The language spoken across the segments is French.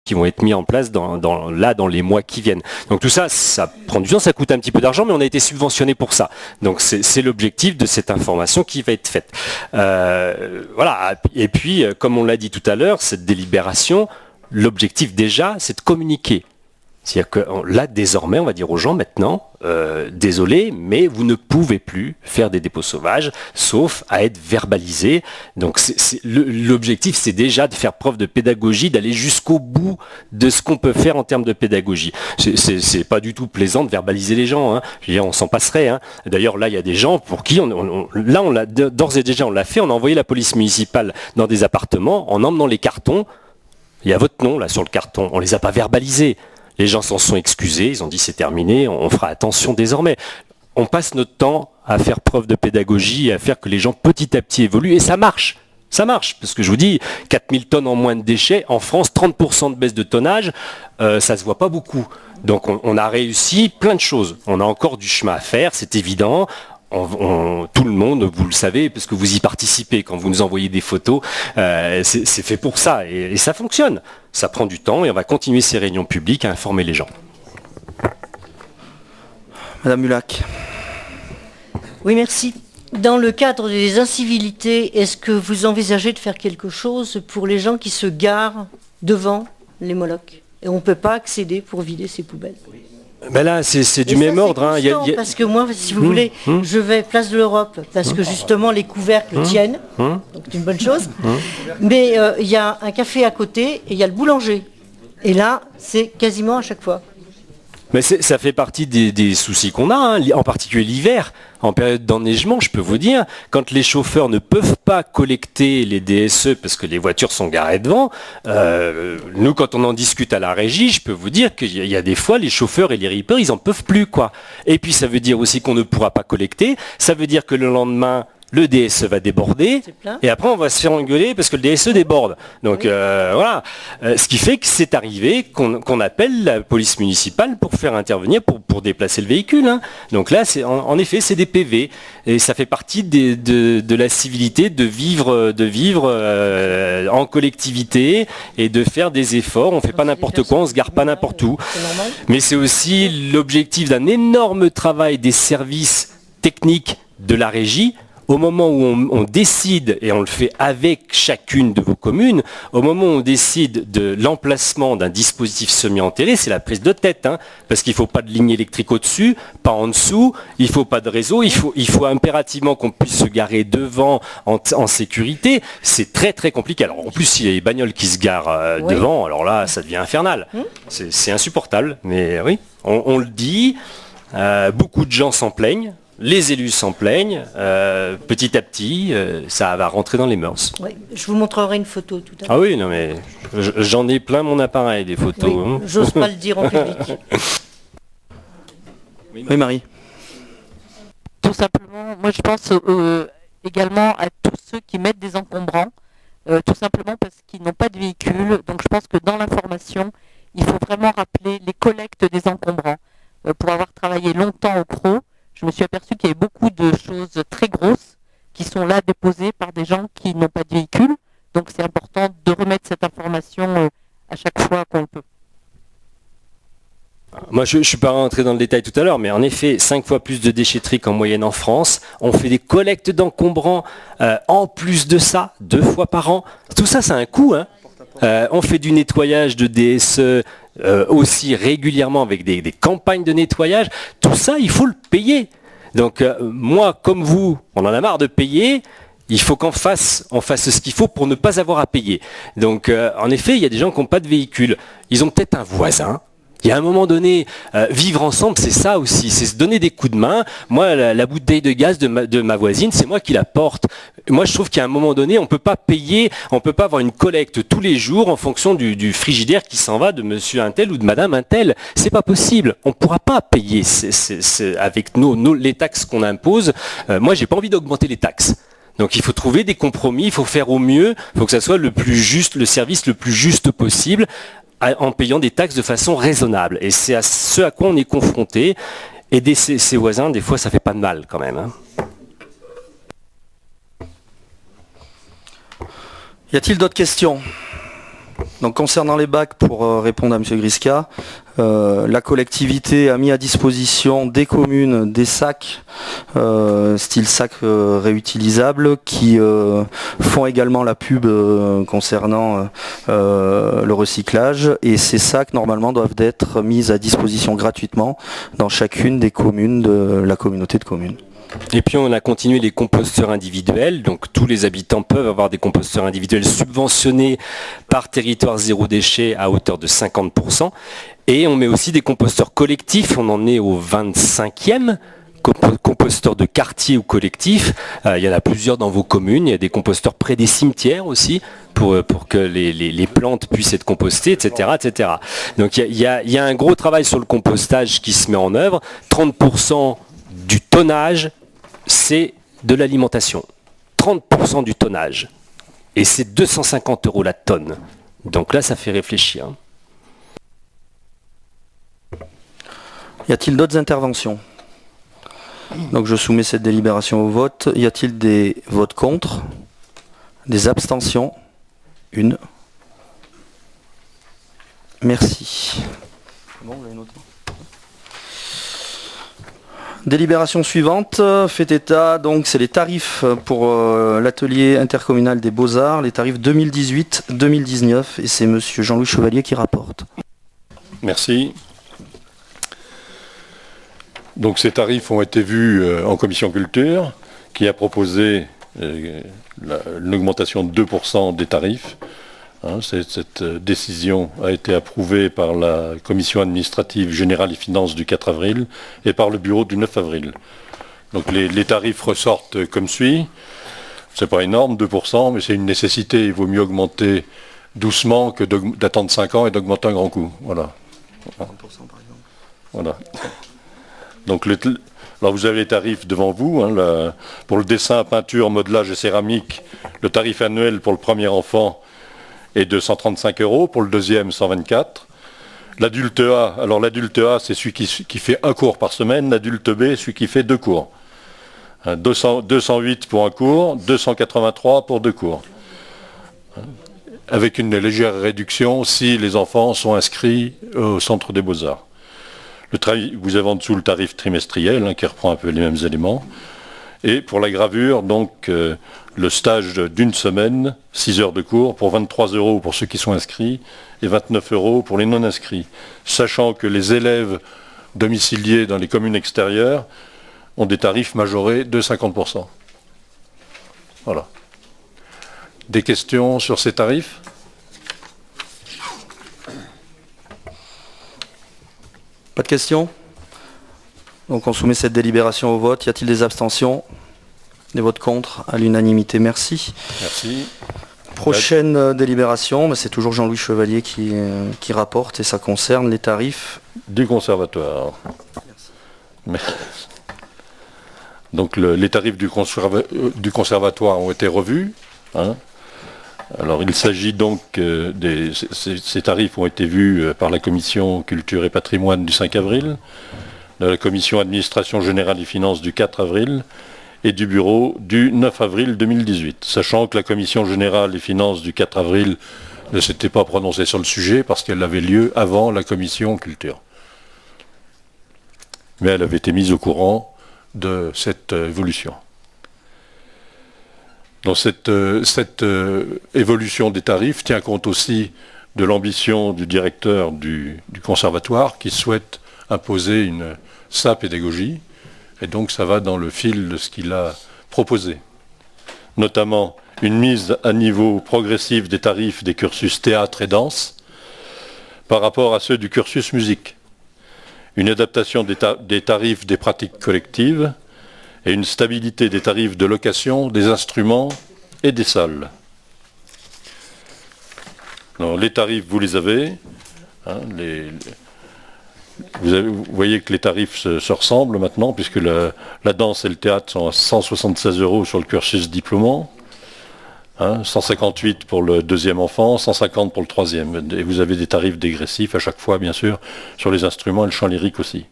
qui vont être mis en place dans les mois qui viennent. Donc tout ça, ça prend du temps, ça coûte un petit peu d'argent, mais on a été subventionné pour ça. Donc c'est l'objectif de cette information qui va être faite. Voilà. Et puis, comme on l'a dit tout à l'heure, cette délibération, l'objectif déjà, c'est de communiquer. C'est-à-dire que là, désormais, on va dire aux gens maintenant, désolé, mais vous ne pouvez plus faire des dépôts sauvages, sauf à être verbalisés. Donc l'objectif, c'est déjà de faire preuve de pédagogie, d'aller jusqu'au bout de ce qu'on peut faire en termes de pédagogie. C'est pas du tout plaisant de verbaliser les gens. Hein. Je veux dire, on s'en passerait. Hein. D'ailleurs, là, il y a des gens pour qui, d'ores et déjà, on l'a fait. On a envoyé la police municipale dans des appartements en emmenant les cartons. Il y a votre nom là sur le carton. On les a pas verbalisés. Les gens s'en sont excusés, ils ont dit c'est terminé, on fera attention désormais. On passe notre temps à faire preuve de pédagogie et à faire que les gens petit à petit évoluent et ça marche. Ça marche, parce que je vous dis, 4000 tonnes en moins de déchets, en France, 30% de baisse de tonnage, ça se voit pas beaucoup. Donc on a réussi plein de choses. On a encore du chemin à faire, c'est évident. Tout le monde, vous le savez, parce que vous y participez, quand vous nous envoyez des photos, c'est fait pour ça, et ça fonctionne. Ça prend du temps, et on va continuer ces réunions publiques à informer les gens. Madame Mulac. Oui, merci. Dans le cadre des incivilités, est-ce que vous envisagez de faire quelque chose pour les gens qui se garent devant les Molocs et on ne peut pas accéder pour vider ces poubelles? Ben là, c'est du même ordre. Hein. Parce que moi, si vous voulez, je vais place de l'Europe, parce que justement les couvercles tiennent, donc c'est une bonne chose. Mais il y a un café à côté et il y a le boulanger. Et là, c'est quasiment à chaque fois. Mais ça fait partie des soucis qu'on a, hein, en particulier l'hiver. En période d'enneigement, je peux vous dire, quand les chauffeurs ne peuvent pas collecter les DSE parce que les voitures sont garées devant, nous, quand on en discute à la régie, je peux vous dire qu'il y a des fois, les chauffeurs et les rippers, ils en peuvent plus, quoi. Et puis, ça veut dire aussi qu'on ne pourra pas collecter. Ça veut dire que le lendemain, le DSE va déborder, et après on va se faire engueuler parce que le DSE déborde. Donc oui. Voilà. Ce qui fait que c'est arrivé qu'on appelle la police municipale pour faire intervenir, pour déplacer le véhicule. Hein. Donc là, en effet, c'est des PV. Et ça fait partie de la civilité de vivre en collectivité et de faire des efforts. On ne fait pas n'importe quoi, on ne se gare pas n'importe où. Mais c'est aussi l'objectif d'un énorme travail des services techniques de la régie. Au moment où on décide, et on le fait avec chacune de vos communes, au moment où on décide de l'emplacement d'un dispositif semi-enterré, c'est la prise de tête, hein, parce qu'il ne faut pas de ligne électrique au-dessus, pas en dessous, il ne faut pas de réseau, il faut impérativement qu'on puisse se garer devant en sécurité. C'est très très compliqué. Alors en plus, s'il y a les bagnoles qui se garent devant, alors là, ça devient infernal. C'est insupportable, mais oui, on le dit, beaucoup de gens s'en plaignent. Les élus s'en plaignent, petit à petit, ça va rentrer dans les mœurs. Oui, je vous montrerai une photo tout à l'heure. Ah oui, non mais j'en ai plein mon appareil, des photos. Oui, hein. J'ose pas le dire en public. Oui, Marie. Tout simplement, moi je pense également à tous ceux qui mettent des encombrants, tout simplement parce qu'ils n'ont pas de véhicule. Donc je pense que dans l'information, il faut vraiment rappeler les collectes des encombrants. Pour avoir travaillé longtemps au CRO, je me suis aperçu qu'il y avait beaucoup de choses très grosses qui sont là déposées par des gens qui n'ont pas de véhicule. Donc c'est important de remettre cette information à chaque fois qu'on le peut. Moi, je ne suis pas rentré dans le détail tout à l'heure, mais en effet, 5 fois plus de déchetterie qu'en moyenne en France. On fait des collectes d'encombrants en plus de ça, 2 fois par an. Tout ça, c'est un coût. Hein. On fait du nettoyage de DSE aussi régulièrement avec des campagnes de nettoyage. Tout ça, il faut le payer. Donc moi, comme vous, on en a marre de payer. Il faut on fasse ce qu'il faut pour ne pas avoir à payer. Donc en effet, il y a des gens qui n'ont pas de véhicule. Ils ont peut-être un voisin. Il y a un moment donné, vivre ensemble, c'est ça aussi, c'est se donner des coups de main. Moi, la bouteille de gaz de ma voisine, c'est moi qui la porte. Moi, je trouve qu'à un moment donné, on peut pas payer, on peut pas avoir une collecte tous les jours en fonction du frigidaire qui s'en va de monsieur un tel ou de madame un tel. C'est pas possible. On pourra pas payer avec les taxes qu'on impose. Moi, j'ai pas envie d'augmenter les taxes. Donc il faut trouver des compromis, il faut faire au mieux, il faut que ça soit le plus juste, le service le plus juste possible, en payant des taxes de façon raisonnable. Et c'est à ce à quoi on est confronté. Aider ses voisins, des fois, ça fait pas de mal quand même. Hein. Y a-t-il d'autres questions? Donc concernant les bacs, pour répondre à M. Grisca, la collectivité a mis à disposition des communes des sacs, style sac réutilisables, qui font également la pub concernant le recyclage. Et ces sacs, normalement, doivent être mis à disposition gratuitement dans chacune des communes de la communauté de communes. Et puis on a continué les composteurs individuels, donc tous les habitants peuvent avoir des composteurs individuels subventionnés par territoire zéro déchet à hauteur de 50%. Et on met aussi des composteurs collectifs, on en est au 25e composteur de quartier ou collectif. Il y en a plusieurs dans vos communes, il y a des composteurs près des cimetières aussi, pour que les plantes puissent être compostées, etc. etc. Donc il y a un gros travail sur le compostage qui se met en œuvre. 30% du tonnage, c'est de l'alimentation. 30% du tonnage. Et c'est 250 € la tonne. Donc là, ça fait réfléchir. Y a-t-il d'autres interventions? Donc je soumets cette délibération au vote. Y a-t-il des votes contre? Des abstentions? Une. Merci. Bon, vous l'avez noté. Délibération suivante, fait état, donc c'est les tarifs pour l'atelier intercommunal des Beaux-Arts, les tarifs 2018-2019, et c'est monsieur Jean-Louis Chevalier qui rapporte. Merci. Donc ces tarifs ont été vus en commission culture, qui a proposé une augmentation de 2% des tarifs. Cette décision a été approuvée par la commission administrative générale et finances du 4 avril et par le bureau du 9 avril. Donc les tarifs ressortent comme suit. C'est pas énorme, 2%, mais c'est une nécessité. Il vaut mieux augmenter doucement que d'attendre 5 ans et d'augmenter un grand coup. Voilà. 30% par exemple. Voilà. Donc alors vous avez les tarifs devant vous. Pour le dessin, peinture, modelage et céramique, le tarif annuel pour le premier enfant est de 135 €, pour le deuxième 124. L'adulte A, alors l'adulte A c'est celui qui fait un cours par semaine, l'adulte B celui qui fait 2 cours. 208 pour un cours, 283 pour 2 cours. Avec une légère réduction si les enfants sont inscrits au centre des Beaux-Arts. Vous avez en dessous le tarif trimestriel qui reprend un peu les mêmes éléments. Et pour la gravure, donc le stage d'une semaine, 6 heures de cours, pour 23 € pour ceux qui sont inscrits et 29 € pour les non-inscrits. Sachant que les élèves domiciliés dans les communes extérieures ont des tarifs majorés de 50%. Voilà. Des questions sur ces tarifs ? Pas de questions? Donc on soumet cette délibération au vote. Y a-t-il des abstentions? Des votes contre? À l'unanimité, merci. Merci. Prochaine délibération, mais c'est toujours Jean-Louis Chevalier qui rapporte et ça concerne les tarifs du conservatoire. Merci. Donc les tarifs du conservatoire ont été revus. Alors il s'agit donc, ces tarifs ont été vus par la commission culture et patrimoine du 5 avril, de la commission administration générale et finances du 4 avril et du bureau du 9 avril 2018. Sachant que la commission générale et finances du 4 avril ne s'était pas prononcée sur le sujet parce qu'elle avait lieu avant la commission culture. Mais elle avait été mise au courant de cette évolution. Donc cette évolution des tarifs tient compte aussi de l'ambition du directeur du conservatoire qui souhaite imposer sa pédagogie. Et donc ça va dans le fil de ce qu'il a proposé. Notamment une mise à niveau progressif des tarifs des cursus théâtre et danse par rapport à ceux du cursus musique. Une adaptation des tarifs des pratiques collectives et une stabilité des tarifs de location, des instruments et des salles. Alors, les tarifs, vous les avez. Vous voyez que les tarifs se ressemblent maintenant, puisque la danse et le théâtre sont à 176 € sur le cursus diplômant, 158 pour le deuxième enfant, 150 pour le troisième. Et vous avez des tarifs dégressifs à chaque fois, bien sûr, sur les instruments et le chant lyrique aussi.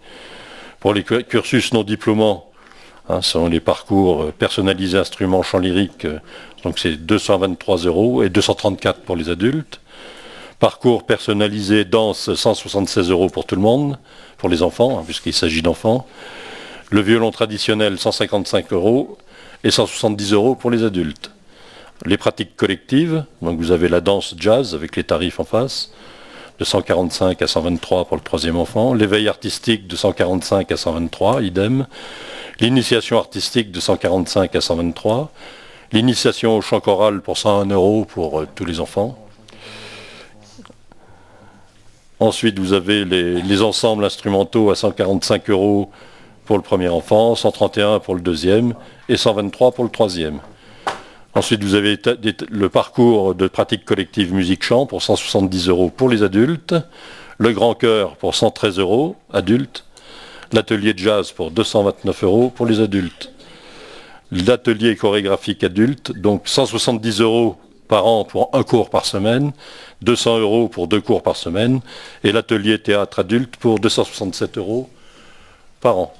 Pour les cursus non diplômants, ce sont les parcours personnalisés instruments chant lyrique, donc c'est 223 € et 234 pour les adultes. Parcours personnalisé danse, 176 € pour tout le monde, pour les enfants, hein, puisqu'il s'agit d'enfants. Le violon traditionnel, 155 € et 170 € pour les adultes. Les pratiques collectives, donc vous avez la danse jazz avec les tarifs en face, de 145 à 123 pour le troisième enfant. L'éveil artistique de 145 à 123, idem. L'initiation artistique de 145 à 123. L'initiation au chant choral pour 101 € pour tous les enfants. Ensuite, vous avez les ensembles instrumentaux à 145 € pour le premier enfant, 131 € pour le deuxième et 123 € pour le troisième. Ensuite, vous avez le parcours de pratique collective musique-chant pour 170 € pour les adultes, le grand chœur pour 113 € adultes, l'atelier de jazz pour 229 € pour les adultes, l'atelier chorégraphique adulte, donc 170 € par an pour un cours par semaine, 200 € pour 2 cours par semaine, et l'atelier théâtre adulte pour 267 € par an.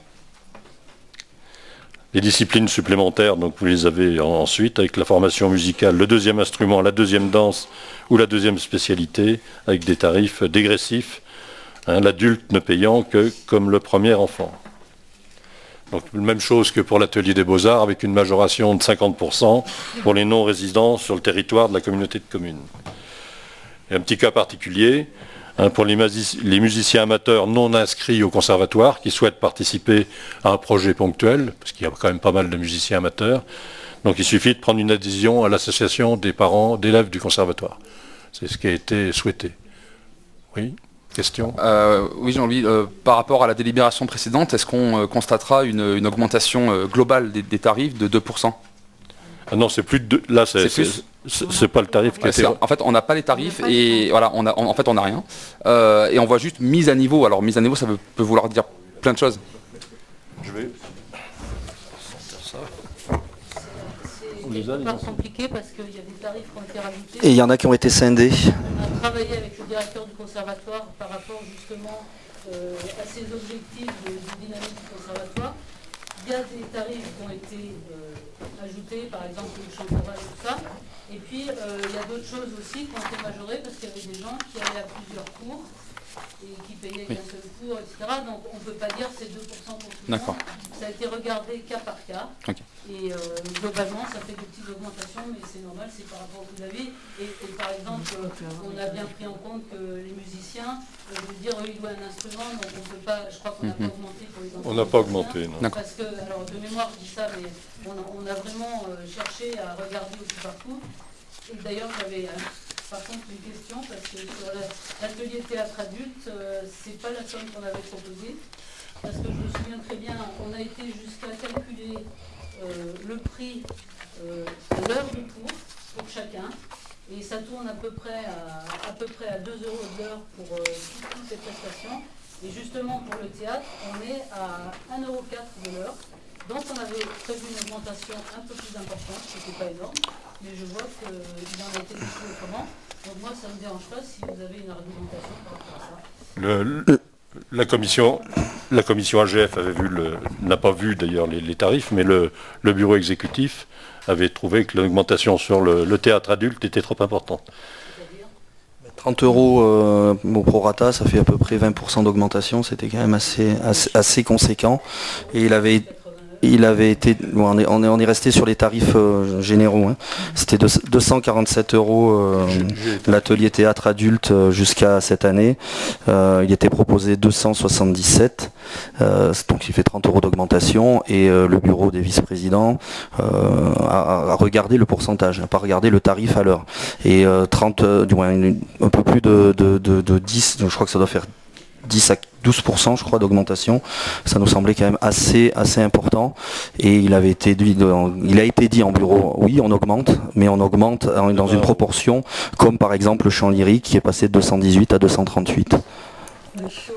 Les disciplines supplémentaires, donc vous les avez ensuite avec la formation musicale, le deuxième instrument, la deuxième danse ou la deuxième spécialité, avec des tarifs dégressifs, hein, l'adulte ne payant que comme le premier enfant. Donc même chose que pour l'atelier des beaux-arts, avec une majoration de 50% pour les non-résidents sur le territoire de la communauté de communes. Et un petit cas particulier, hein, pour les musiciens amateurs non inscrits au conservatoire qui souhaitent participer à un projet ponctuel, parce qu'il y a quand même pas mal de musiciens amateurs, donc il suffit de prendre une adhésion à l'association des parents d'élèves du conservatoire. C'est ce qui a été souhaité. Oui, question ? Oui, Jean-Louis, par rapport à la délibération précédente, est-ce qu'on constatera une augmentation globale des tarifs de 2%? Ah non, c'est plus de... Là, c'est pas le tarif qui était... En fait, on n'a pas les tarifs et voilà, en fait, on n'a rien. Et on voit juste mise à niveau. Alors, mise à niveau, ça peut vouloir dire plein de choses. Je vais... C'est pas compliqué parce qu'il y a des tarifs qui ont été rajoutés. Et il y en a qui ont été scindés. On a travaillé avec le directeur du conservatoire par rapport justement à ces objectifs de dynamique du conservatoire. Il y a des tarifs qui ont été ajoutés, par exemple le chant choral et tout ça. Et puis il y a d'autres choses aussi qui ont été majorées parce qu'il y avait des gens qui allaient à plusieurs cours et qui payaient qu'un seul cours, etc. Donc on ne peut pas dire que c'est 2% pour tout le monde. Ça a été regardé cas par cas. Okay. Et globalement, ça fait des petites augmentations, mais c'est normal, c'est par rapport au coût de la vie. Et par exemple, on a bien pris en compte que les musiciens, je veux dire, eux, ils louent un instrument, donc on peut pas, je crois qu'on n'a pas augmenté pour les enfants. On n'a pas augmenté, non. Parce que, alors de mémoire, je dis ça, mais on a vraiment cherché à regarder aussi partout. Et d'ailleurs, j'avais par contre une question, parce que sur l'atelier théâtre adulte, c'est pas la somme qu'on avait proposée. Parce que je me souviens très bien, on a été jusqu'à calculer le prix de l'heure de cours pour chacun. Et ça tourne à peu près à 2 € de l'heure pour toutes ces prestations. Et justement, pour le théâtre, on est à 1,04 € de l'heure. Donc on avait prévu une augmentation un peu plus importante, ce n'était pas énorme, mais je vois qu'il en a été décidé autrement. Donc moi, ça ne me dérange pas si vous avez une argumentation par rapport à ça. La commission AGF n'a pas vu d'ailleurs les tarifs, mais le bureau exécutif avait trouvé que l'augmentation sur le théâtre adulte était trop importante. 30 € au prorata, ça fait à peu près 20% d'augmentation, c'était quand même assez conséquent. Et il avait été, on est resté sur les tarifs généraux, hein. C'était 247 € l'atelier théâtre adulte jusqu'à cette année. Il était proposé 277, donc il fait 30 € d'augmentation, et le bureau des vice-présidents a regardé le pourcentage, n'a pas regardé le tarif à l'heure. Et un peu plus de 10, je crois que ça doit faire 10 à 12% je crois d'augmentation, ça nous semblait quand même assez important, et il a été dit en bureau, oui on augmente, mais on augmente dans une proportion, comme par exemple le chant lyrique qui est passé de 218 à 238. Sauf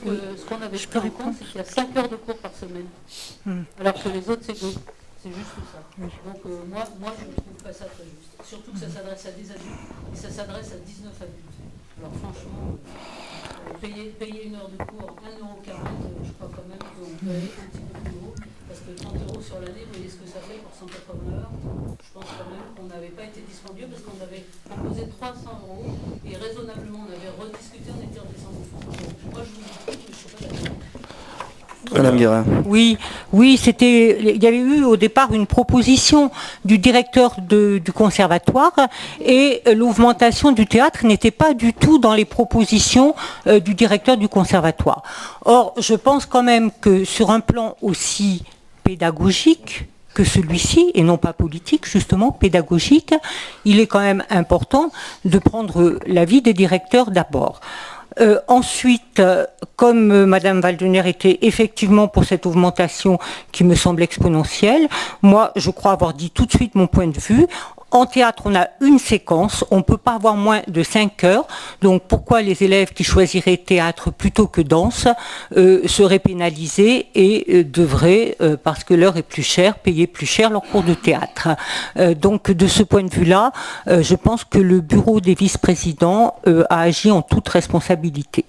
que ce qu'on avait pris en compte, c'est qu'il y a 5 heures de cours par semaine, alors que les autres c'est 2. C'est juste ça. Donc moi je ne trouve pas ça très juste. Surtout que ça s'adresse à des adultes et ça s'adresse à 19 adultes. Alors franchement, payer une heure de cours 1,40 €, je crois quand même qu'on peut aller un petit peu plus haut. Parce que 30 € sur l'année, vous voyez ce que ça fait pour 180 heures. Je pense quand même qu'on n'avait pas été dispendieux parce qu'on avait proposé 300 € et raisonnablement on avait rediscuté, on était redescendu. Moi je vous dis mais je ne suis pas d'accord. Madame Guérin. Oui, il y avait eu au départ une proposition du directeur du conservatoire et l'augmentation du théâtre n'était pas du tout dans les propositions du directeur du conservatoire. Or, je pense quand même que sur un plan aussi pédagogique que celui-ci, et non pas politique, justement, pédagogique, il est quand même important de prendre l'avis des directeurs d'abord. Ensuite, comme Madame Valdener était effectivement pour cette augmentation qui me semble exponentielle, moi je crois avoir dit tout de suite mon point de vue. En théâtre, on a une séquence, on ne peut pas avoir moins de 5 heures, donc pourquoi les élèves qui choisiraient théâtre plutôt que danse seraient pénalisés et devraient, parce que l'heure est plus chère, payer plus cher leur cours de théâtre. Donc de ce point de vue-là, je pense que le bureau des vice-présidents a agi en toute responsabilité.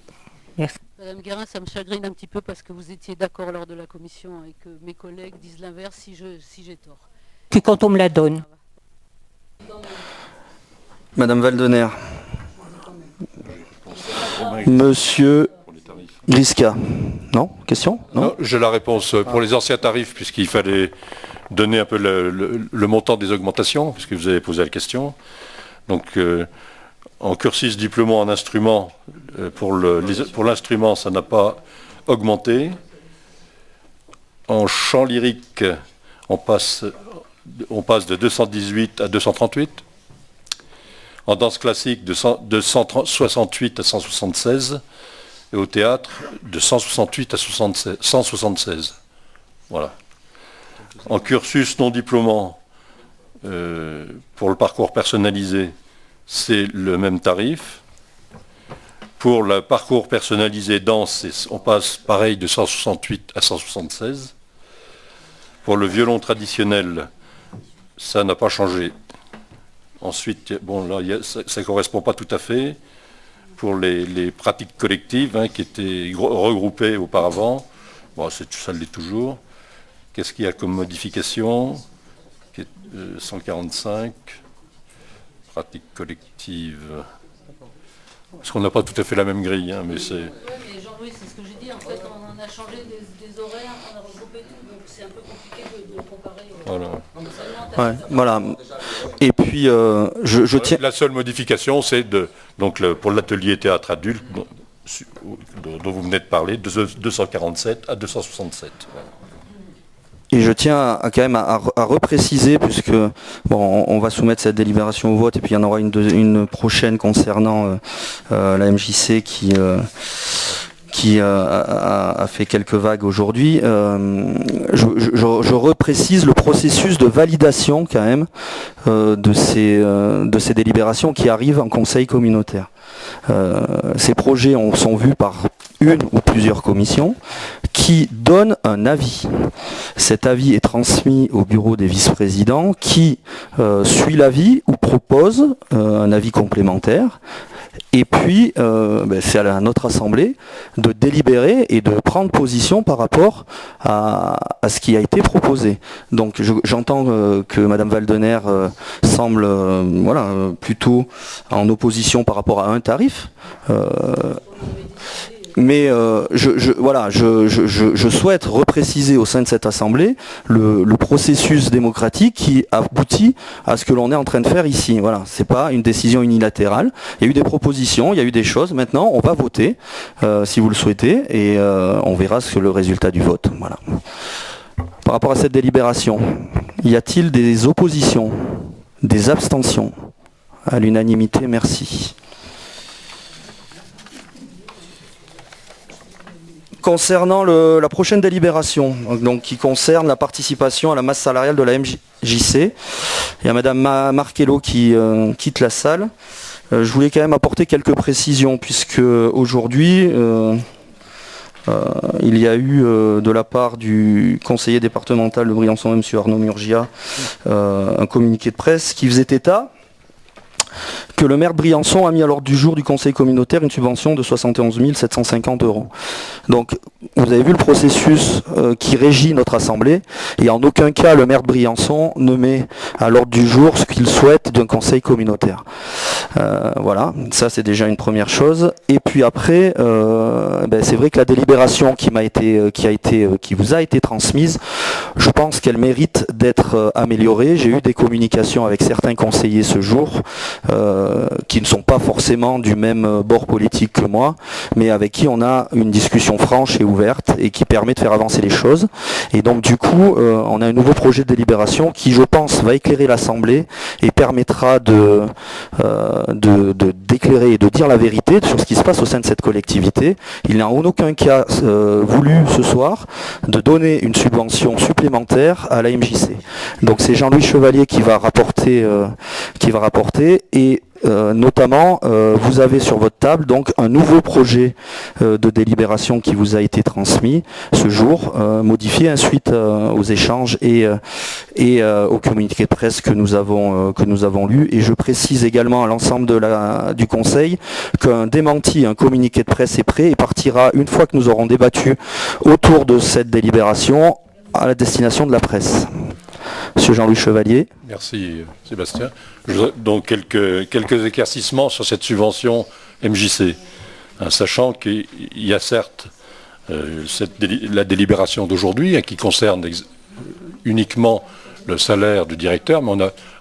Merci. Madame Guérin, ça me chagrine un petit peu parce que vous étiez d'accord lors de la commission et que mes collègues disent l'inverse si j'ai tort. Que quand on me la donne. Madame Valdener. Monsieur Grisca. Non? Question? Non, j'ai la réponse pour les anciens tarifs, puisqu'il fallait donner un peu le montant des augmentations, puisque vous avez posé la question. Donc, en cursus diplômant en instrument, pour l'instrument, ça n'a pas augmenté. En chant lyrique, on passe de 218 à 238. En danse classique, de 168 à 176. Et au théâtre, de 168 à 176. Voilà. En cursus non diplômant, pour le parcours personnalisé, c'est le même tarif. Pour le parcours personnalisé danse, on passe pareil de 168 à 176. Pour le violon traditionnel, ça n'a pas changé. Ensuite, bon, là, ça ne correspond pas tout à fait. Pour les pratiques collectives, qui étaient regroupées auparavant, bon, ça l'est toujours. Qu'est-ce qu'il y a comme modification? 145, pratiques collectives. Parce qu'on n'a pas tout à fait la même grille, mais c'est... Oui, mais Jean-Louis, c'est ce que j'ai dit. En fait, on a changé des horaires, on a regroupé tout, donc c'est un peu compliqué de comparer. Voilà. Ouais, voilà. Et puis, je tiens... La seule modification, c'est pour l'atelier théâtre adulte, dont vous venez de parler, de 247 à 267. Voilà. Et je tiens quand même à repréciser, puisque bon, on va soumettre cette délibération au vote, et puis il y en aura une prochaine concernant la MJC qui a fait quelques vagues aujourd'hui. Je reprécise le processus de validation quand même de ces délibérations qui arrivent en conseil communautaire. Ces projets sont vus par une ou plusieurs commissions qui donnent un avis. Cet avis est transmis au bureau des vice-présidents qui suit l'avis ou propose un avis complémentaire. Et puis, c'est à notre assemblée de délibérer et de prendre position par rapport à ce qui a été proposé. Donc j'entends que Madame Valdener semble plutôt en opposition par rapport à un tarif. Mais je souhaite repréciser au sein de cette assemblée le processus démocratique qui aboutit à ce que l'on est en train de faire ici. Voilà, c'est pas une décision unilatérale. Il y a eu des propositions, il y a eu des choses. Maintenant, on va voter si vous le souhaitez et on verra le résultat du vote. Voilà. Par rapport à cette délibération, y a-t-il des oppositions, des abstentions? À l'unanimité, merci. Concernant la prochaine délibération, donc, qui concerne la participation à la masse salariale de la MJC, il y a Madame Marchello qui quitte la salle. Je voulais quand même apporter quelques précisions, puisque aujourd'hui, il y a eu de la part du conseiller départemental de Briançon, M. Arnaud Murgia, un communiqué de presse qui faisait état que le maire de Briançon a mis à l'ordre du jour du conseil communautaire une subvention de 71 750 €. Donc, vous avez vu le processus qui régit notre assemblée, et en aucun cas le maire de Briançon ne met à l'ordre du jour ce qu'il souhaite d'un conseil communautaire. Voilà, ça c'est déjà une première chose. Et puis après, c'est vrai que la délibération qui vous a été transmise, je pense qu'elle mérite d'être améliorée. J'ai eu des communications avec certains conseillers ce jour, qui ne sont pas forcément du même bord politique que moi, mais avec qui on a une discussion franche et ouverte et qui permet de faire avancer les choses. Et donc du coup, on a un nouveau projet de délibération qui, je pense, va éclairer l'Assemblée et permettra d'éclairer et de dire la vérité sur ce qui se passe au sein de cette collectivité. Il n'a en aucun cas voulu ce soir de donner une subvention supplémentaire à la MJC. Donc c'est Jean-Louis Chevalier qui va rapporter et notamment, vous avez sur votre table donc un nouveau projet de délibération qui vous a été transmis ce jour, modifié suite aux échanges et au communiqué de presse que nous avons lu. Et je précise également à l'ensemble du Conseil qu'un démenti, un communiqué de presse est prêt et partira une fois que nous aurons débattu autour de cette délibération à la destination de la presse. Monsieur Jean-Louis Chevalier. Merci Sébastien. Donc quelques éclaircissements sur cette subvention MJC, sachant qu'il y a certes la délibération d'aujourd'hui qui concerne uniquement le salaire du directeur, mais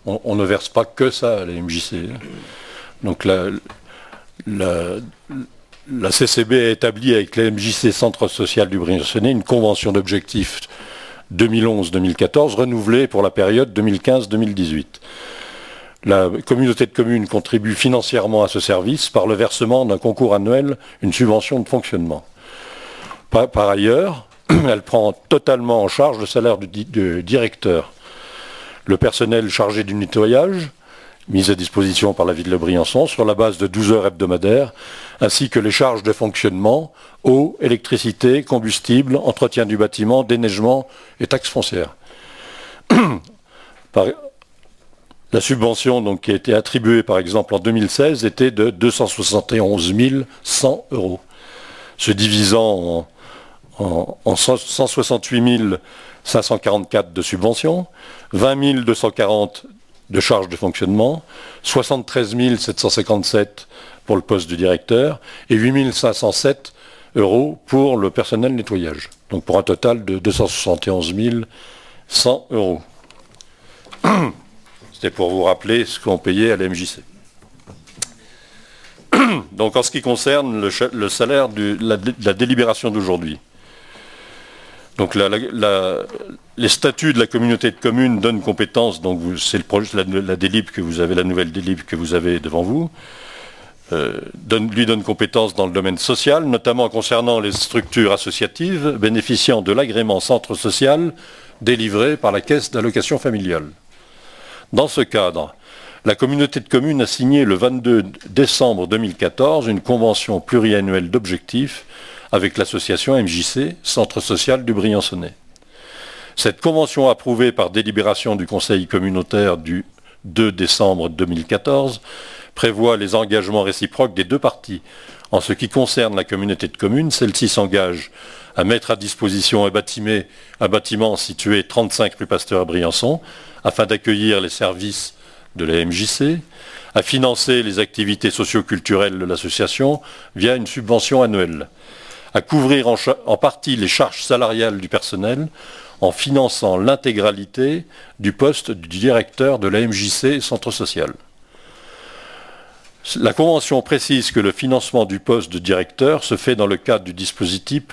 on ne verse pas que ça à la MJC. Donc la CCB a établi avec la MJC Centre Social du Briançonnais une convention d'objectifs 2011-2014 renouvelée pour la période 2015-2018. La communauté de communes contribue financièrement à ce service par le versement d'un concours annuel, une subvention de fonctionnement. Par ailleurs, elle prend totalement en charge le salaire du directeur. Le personnel chargé du nettoyage, mis à disposition par la ville de Briançon, sur la base de 12 heures hebdomadaires, ainsi que les charges de fonctionnement, eau, électricité, combustible, entretien du bâtiment, déneigement et taxes foncières. La subvention donc, qui a été attribuée par exemple en 2016 était de 271 100 €, se divisant en 168 544 de subventions, 20 240 de charges de fonctionnement, 73 757 pour le poste de directeur et 8 507 € pour le personnel nettoyage. Donc pour un total de 271 100 €. C'était pour vous rappeler ce qu'on payait à la MJC. Donc en ce qui concerne le salaire de la délibération d'aujourd'hui, donc les statuts de la communauté de communes donnent compétence, donc c'est le projet, la délib que vous avez, la nouvelle délib que vous avez devant vous, lui donne compétence dans le domaine social, notamment concernant les structures associatives bénéficiant de l'agrément centre social délivré par la caisse d'allocation familiale. Dans ce cadre, la communauté de communes a signé le 22 décembre 2014 une convention pluriannuelle d'objectifs avec l'association MJC, Centre Social du Briançonnais. Cette convention approuvée par délibération du Conseil communautaire du 2 décembre 2014 prévoit les engagements réciproques des deux parties. En ce qui concerne la communauté de communes, celle-ci s'engage à mettre à disposition un bâtiment situé 35 rue Pasteur à Briançon afin d'accueillir les services de la MJC, à financer les activités socio-culturelles de l'association via une subvention annuelle, à couvrir en partie les charges salariales du personnel en finançant l'intégralité du poste du directeur de la MJC Centre Social. La Convention précise que le financement du poste de directeur se fait dans le cadre du dispositif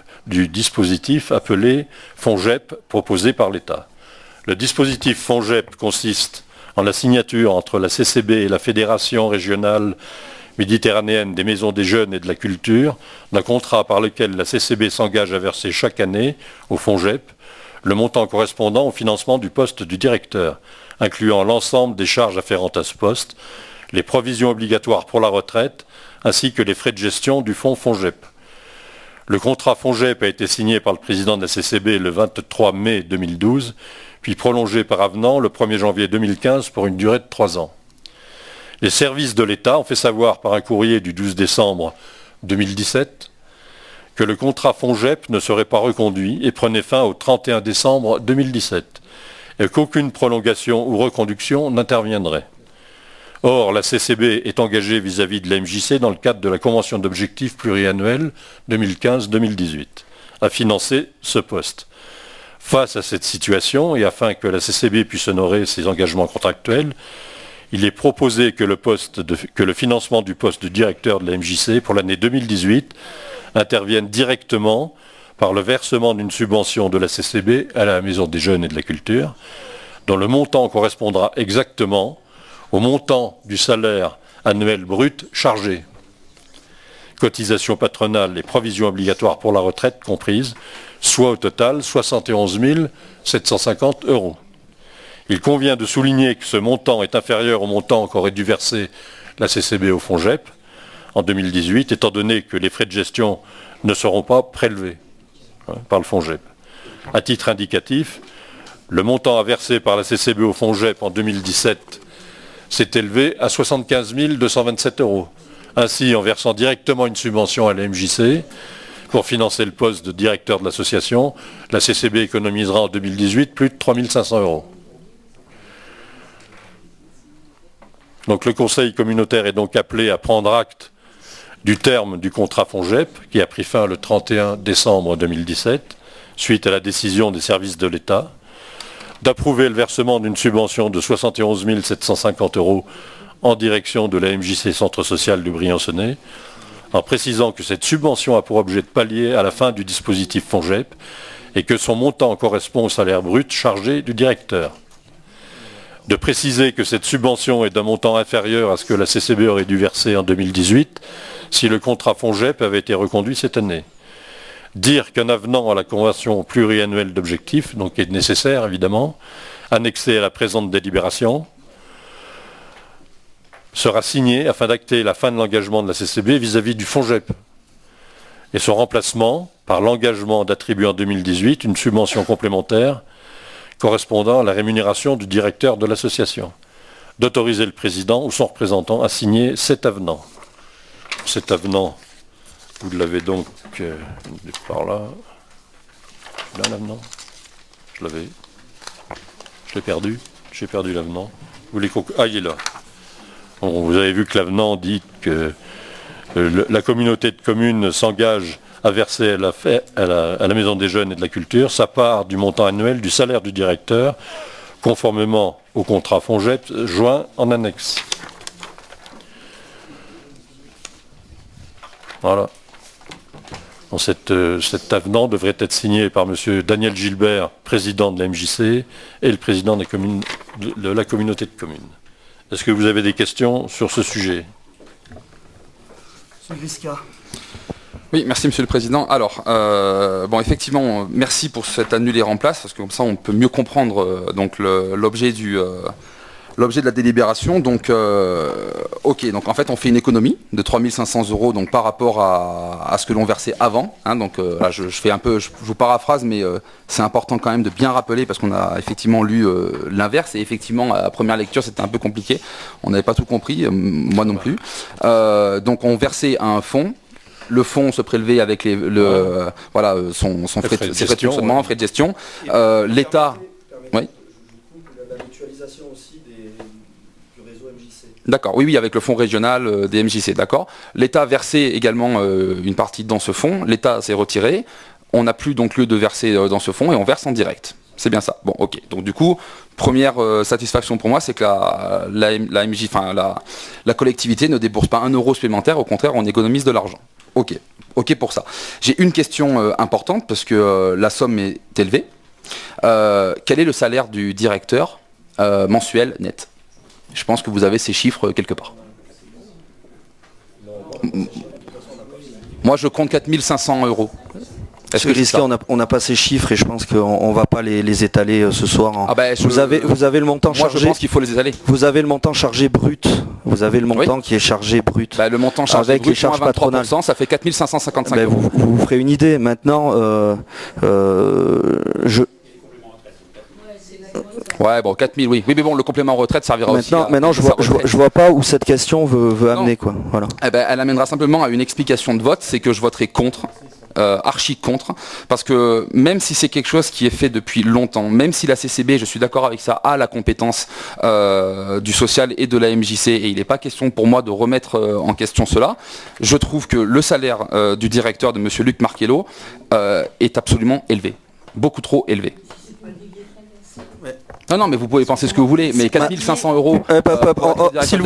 appelé FONGEP proposé par l'État. Le dispositif FONGEP consiste en la signature entre la CCB et la Fédération régionale méditerranéenne des maisons des jeunes et de la culture d'un contrat par lequel la CCB s'engage à verser chaque année au FONGEP le montant correspondant au financement du poste du directeur, incluant l'ensemble des charges afférentes à ce poste, les provisions obligatoires pour la retraite, ainsi que les frais de gestion du fonds FONGEP. Le contrat FONGEP a été signé par le président de la CCB le 23 mai 2012, puis prolongé par avenant le 1er janvier 2015 pour une durée de 3 ans. Les services de l'État ont fait savoir par un courrier du 12 décembre 2017 que le contrat FONGEP ne serait pas reconduit et prenait fin au 31 décembre 2017 et qu'aucune prolongation ou reconduction n'interviendrait. Or, la CCB est engagée vis-à-vis de la MJC dans le cadre de la Convention d'objectifs pluriannuelle 2015-2018 à financer ce poste. Face à cette situation et afin que la CCB puisse honorer ses engagements contractuels, il est proposé que le financement du poste de directeur de la MJC pour l'année 2018 intervienne directement par le versement d'une subvention de la CCB à la Maison des Jeunes et de la Culture, dont le montant correspondra exactement au montant du salaire annuel brut chargé. Cotisations patronales et provisions obligatoires pour la retraite comprises, soit au total 71 750 €. Il convient de souligner que ce montant est inférieur au montant qu'aurait dû verser la CCB au FONGEP en 2018, étant donné que les frais de gestion ne seront pas prélevés par le FONGEP. À titre indicatif, le montant à verser par la CCB au FONGEP en 2017 s'est élevé à 75 227 €. Ainsi, en versant directement une subvention à la MJC pour financer le poste de directeur de l'association, la CCB économisera en 2018 plus de 3 500 €. Donc le Conseil communautaire est donc appelé à prendre acte du terme du contrat FONGEP qui a pris fin le 31 décembre 2017 suite à la décision des services de l'État, d'approuver le versement d'une subvention de 71 750 € en direction de la MJC Centre Social du Briançonnais, en précisant que cette subvention a pour objet de pallier à la fin du dispositif FONGEP et que son montant correspond au salaire brut chargé du directeur. De préciser que cette subvention est d'un montant inférieur à ce que la CCB aurait dû verser en 2018 si le contrat FONGEP avait été reconduit cette année. Dire qu'un avenant à la convention pluriannuelle d'objectifs, donc est nécessaire évidemment, annexé à la présente délibération, sera signé afin d'acter la fin de l'engagement de la CCB vis-à-vis du FONGEP et son remplacement par l'engagement d'attribuer en 2018 une subvention complémentaire correspondant à la rémunération du directeur de l'association, d'autoriser le président ou son représentant à signer cet avenant. Cet avenant, vous l'avez donc par là. Là l'avenant. Je l'avais. Je l'ai perdu. J'ai perdu l'avenant. Il est là. Bon, vous avez vu que l'avenant dit que la communauté de communes s'engage à verser à la Maison des Jeunes et de la Culture sa part du montant annuel du salaire du directeur, conformément au contrat FONGEP joint en annexe. Voilà. Cet avenant devrait être signé par M. Daniel Gilbert, président de la MJC, et le président de la communauté de communes. Est-ce que vous avez des questions sur ce sujet? M. Grisca. Oui, merci Monsieur le Président. Alors, bon, effectivement, merci pour cet annulé remplace, parce que comme ça, on peut mieux comprendre donc l'objet de la délibération. Donc, ok, donc en fait, on fait une économie de 3 500 € donc par rapport à ce que l'on versait avant. Hein, donc, là, je vous paraphrase, mais c'est important quand même de bien rappeler parce qu'on a effectivement lu l'inverse et effectivement, à la première lecture, c'était un peu compliqué. On n'avait pas tout compris, moi non plus. Donc, on versait à un fonds. Le fonds se prélevait avec son frais de fonctionnement, frais de gestion. L'État, oui. La mutualisation aussi du réseau MJC. D'accord, oui, avec le fonds régional des MJC, d'accord. L'État versait également une partie dans ce fonds. L'État s'est retiré. On n'a plus donc lieu de verser dans ce fonds et on verse en direct. C'est bien ça. Bon, ok. Donc du coup, première satisfaction pour moi, c'est que la MJ, enfin la collectivité ne débourse pas 1 € supplémentaire. Au contraire, on économise de l'argent. Ok pour ça. J'ai une question importante parce que la somme est élevée. Quel est le salaire du directeur mensuel net? Je pense que vous avez ces chiffres quelque part. Moi, je compte 4 500 €. Est-ce que Grisca, on n'a pas ces chiffres et je pense qu'on ne va pas les étaler ce soir. Vous avez le montant chargé. Moi, je pense qu'il faut les étaler. Vous avez le montant chargé brut. Vous avez le montant qui est chargé brut. Le montant chargé avec brut, les charges patronales, ça fait 4 555 €. Vous ferez une idée. Maintenant, Ouais, bon, 4 000, oui. Oui, mais bon, le complément retraite servira aussi à... Maintenant, je vois pas où cette question veut amener, quoi. Voilà. Eh ben, elle amènera simplement à une explication de vote, c'est que je voterai contre. Archi contre, parce que même si c'est quelque chose qui est fait depuis longtemps, même si la CCB, je suis d'accord avec ça, a la compétence du social et de la MJC, et il n'est pas question pour moi de remettre en question cela, je trouve que le salaire du directeur de monsieur Luc Marchello est absolument élevé, beaucoup trop élevé. Non, mais vous pouvez penser ce que vous voulez, mais 4 500 €. S'il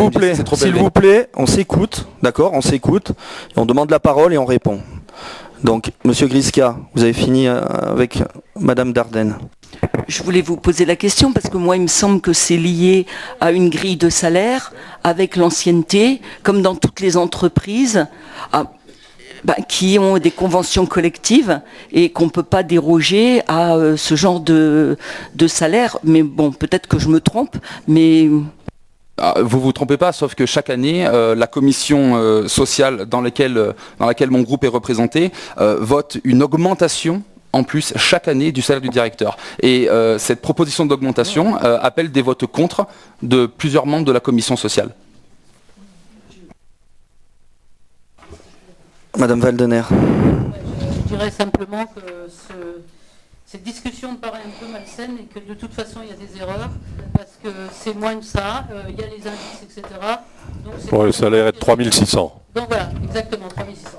vous plaît, on s'écoute, d'accord, on s'écoute, et on demande la parole et on répond. Donc, Monsieur Griska, vous avez fini avec Madame Dardenne. Je voulais vous poser la question parce que moi, il me semble que c'est lié à une grille de salaire avec l'ancienneté, comme dans toutes les entreprises qui ont des conventions collectives et qu'on ne peut pas déroger à ce genre de salaire. Mais bon, peut-être que je me trompe, mais... Vous vous trompez pas, sauf que chaque année, la commission sociale dans laquelle mon groupe est représenté vote une augmentation en plus chaque année du salaire du directeur. Et cette proposition d'augmentation appelle des votes contre de plusieurs membres de la commission sociale. Madame Waldener. Je dirais simplement que cette discussion me paraît un peu malsaine et que de toute façon il y a des erreurs parce que c'est moins que ça, il y a les indices, etc. Donc le salaire est de 3 600. Donc voilà, exactement, 3 600.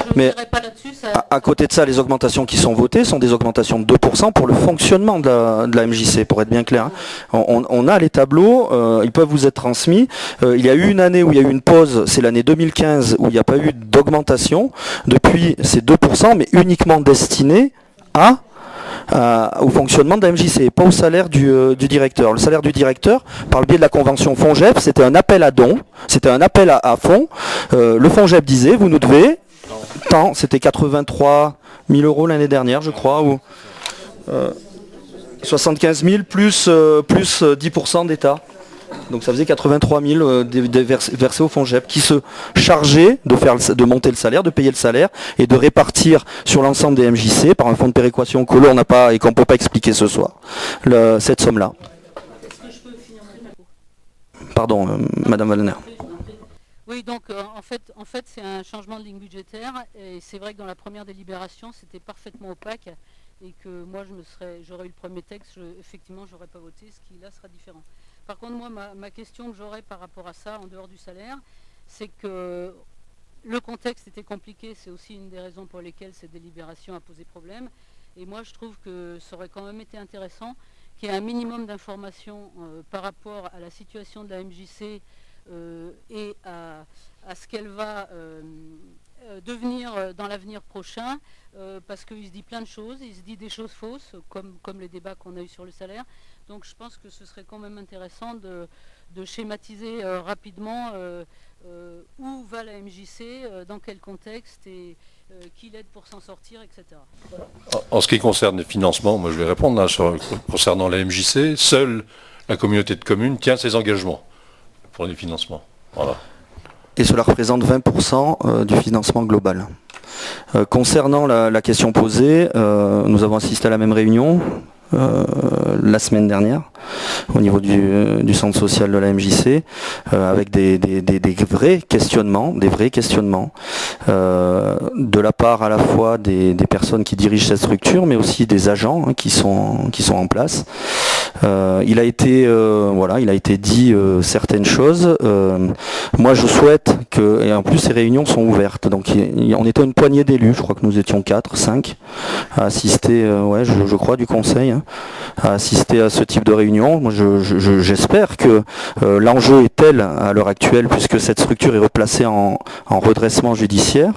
Donc, mais pas là-dessus, à côté de ça, les augmentations qui sont votées sont des augmentations de 2% pour le fonctionnement de la MJC, pour être bien clair. On a les tableaux, ils peuvent vous être transmis. Il y a eu une année où il y a eu une pause, c'est l'année 2015 où il n'y a pas eu d'augmentation. Depuis, c'est 2%, mais uniquement destiné au fonctionnement de la MJC, pas au salaire du directeur. Le salaire du directeur, par le biais de la convention FONGEP, c'était un appel à dons, c'était un appel à fonds. Le FONGEP disait, vous nous devez tant, c'était 83 000 € l'année dernière, je crois, ou 75 000 plus 10% d'État. Donc ça faisait 83 000 versés au FONGEP qui se chargeait de monter le salaire, de payer le salaire et de répartir sur l'ensemble des MJC par un fonds de péréquation que l'on n'a pas et qu'on ne peut pas expliquer ce soir, cette somme-là. Est-ce que je peux finir Pardon, Madame Wallner. Oui, donc en fait c'est un changement de ligne budgétaire et c'est vrai que dans la première délibération c'était parfaitement opaque et que moi j'aurais eu le premier texte, effectivement j'aurais pas voté, ce qui là sera différent. Par contre, moi, ma question que j'aurais par rapport à ça, en dehors du salaire, c'est que le contexte était compliqué, c'est aussi une des raisons pour lesquelles cette délibération a posé problème. Et moi, je trouve que ça aurait quand même été intéressant qu'il y ait un minimum d'informations par rapport à la situation de la MJC et à ce qu'elle va devenir dans l'avenir prochain, parce qu'il se dit plein de choses, il se dit des choses fausses, comme les débats qu'on a eus sur le salaire. Donc je pense que ce serait quand même intéressant de schématiser rapidement où va la MJC, dans quel contexte et qui l'aide pour s'en sortir, etc. Voilà. En ce qui concerne les financements, moi je vais répondre concernant la MJC, seule la communauté de communes tient ses engagements pour les financements. Voilà. Et cela représente 20% du financement global. Concernant la question posée, nous avons assisté à la même réunion la semaine dernière au niveau du centre social de la MJC avec des vrais questionnements, de la part à la fois des personnes qui dirigent cette structure mais aussi des agents qui sont en place. Il a été dit certaines choses. Moi je souhaite que, et en plus ces réunions sont ouvertes, donc on était une poignée d'élus, je crois que nous étions 4, 5 à assister, je crois, du conseil, à assister à ce type de réunion. Moi j'espère que l'enjeu est tel à l'heure actuelle, puisque cette structure est replacée en redressement judiciaire,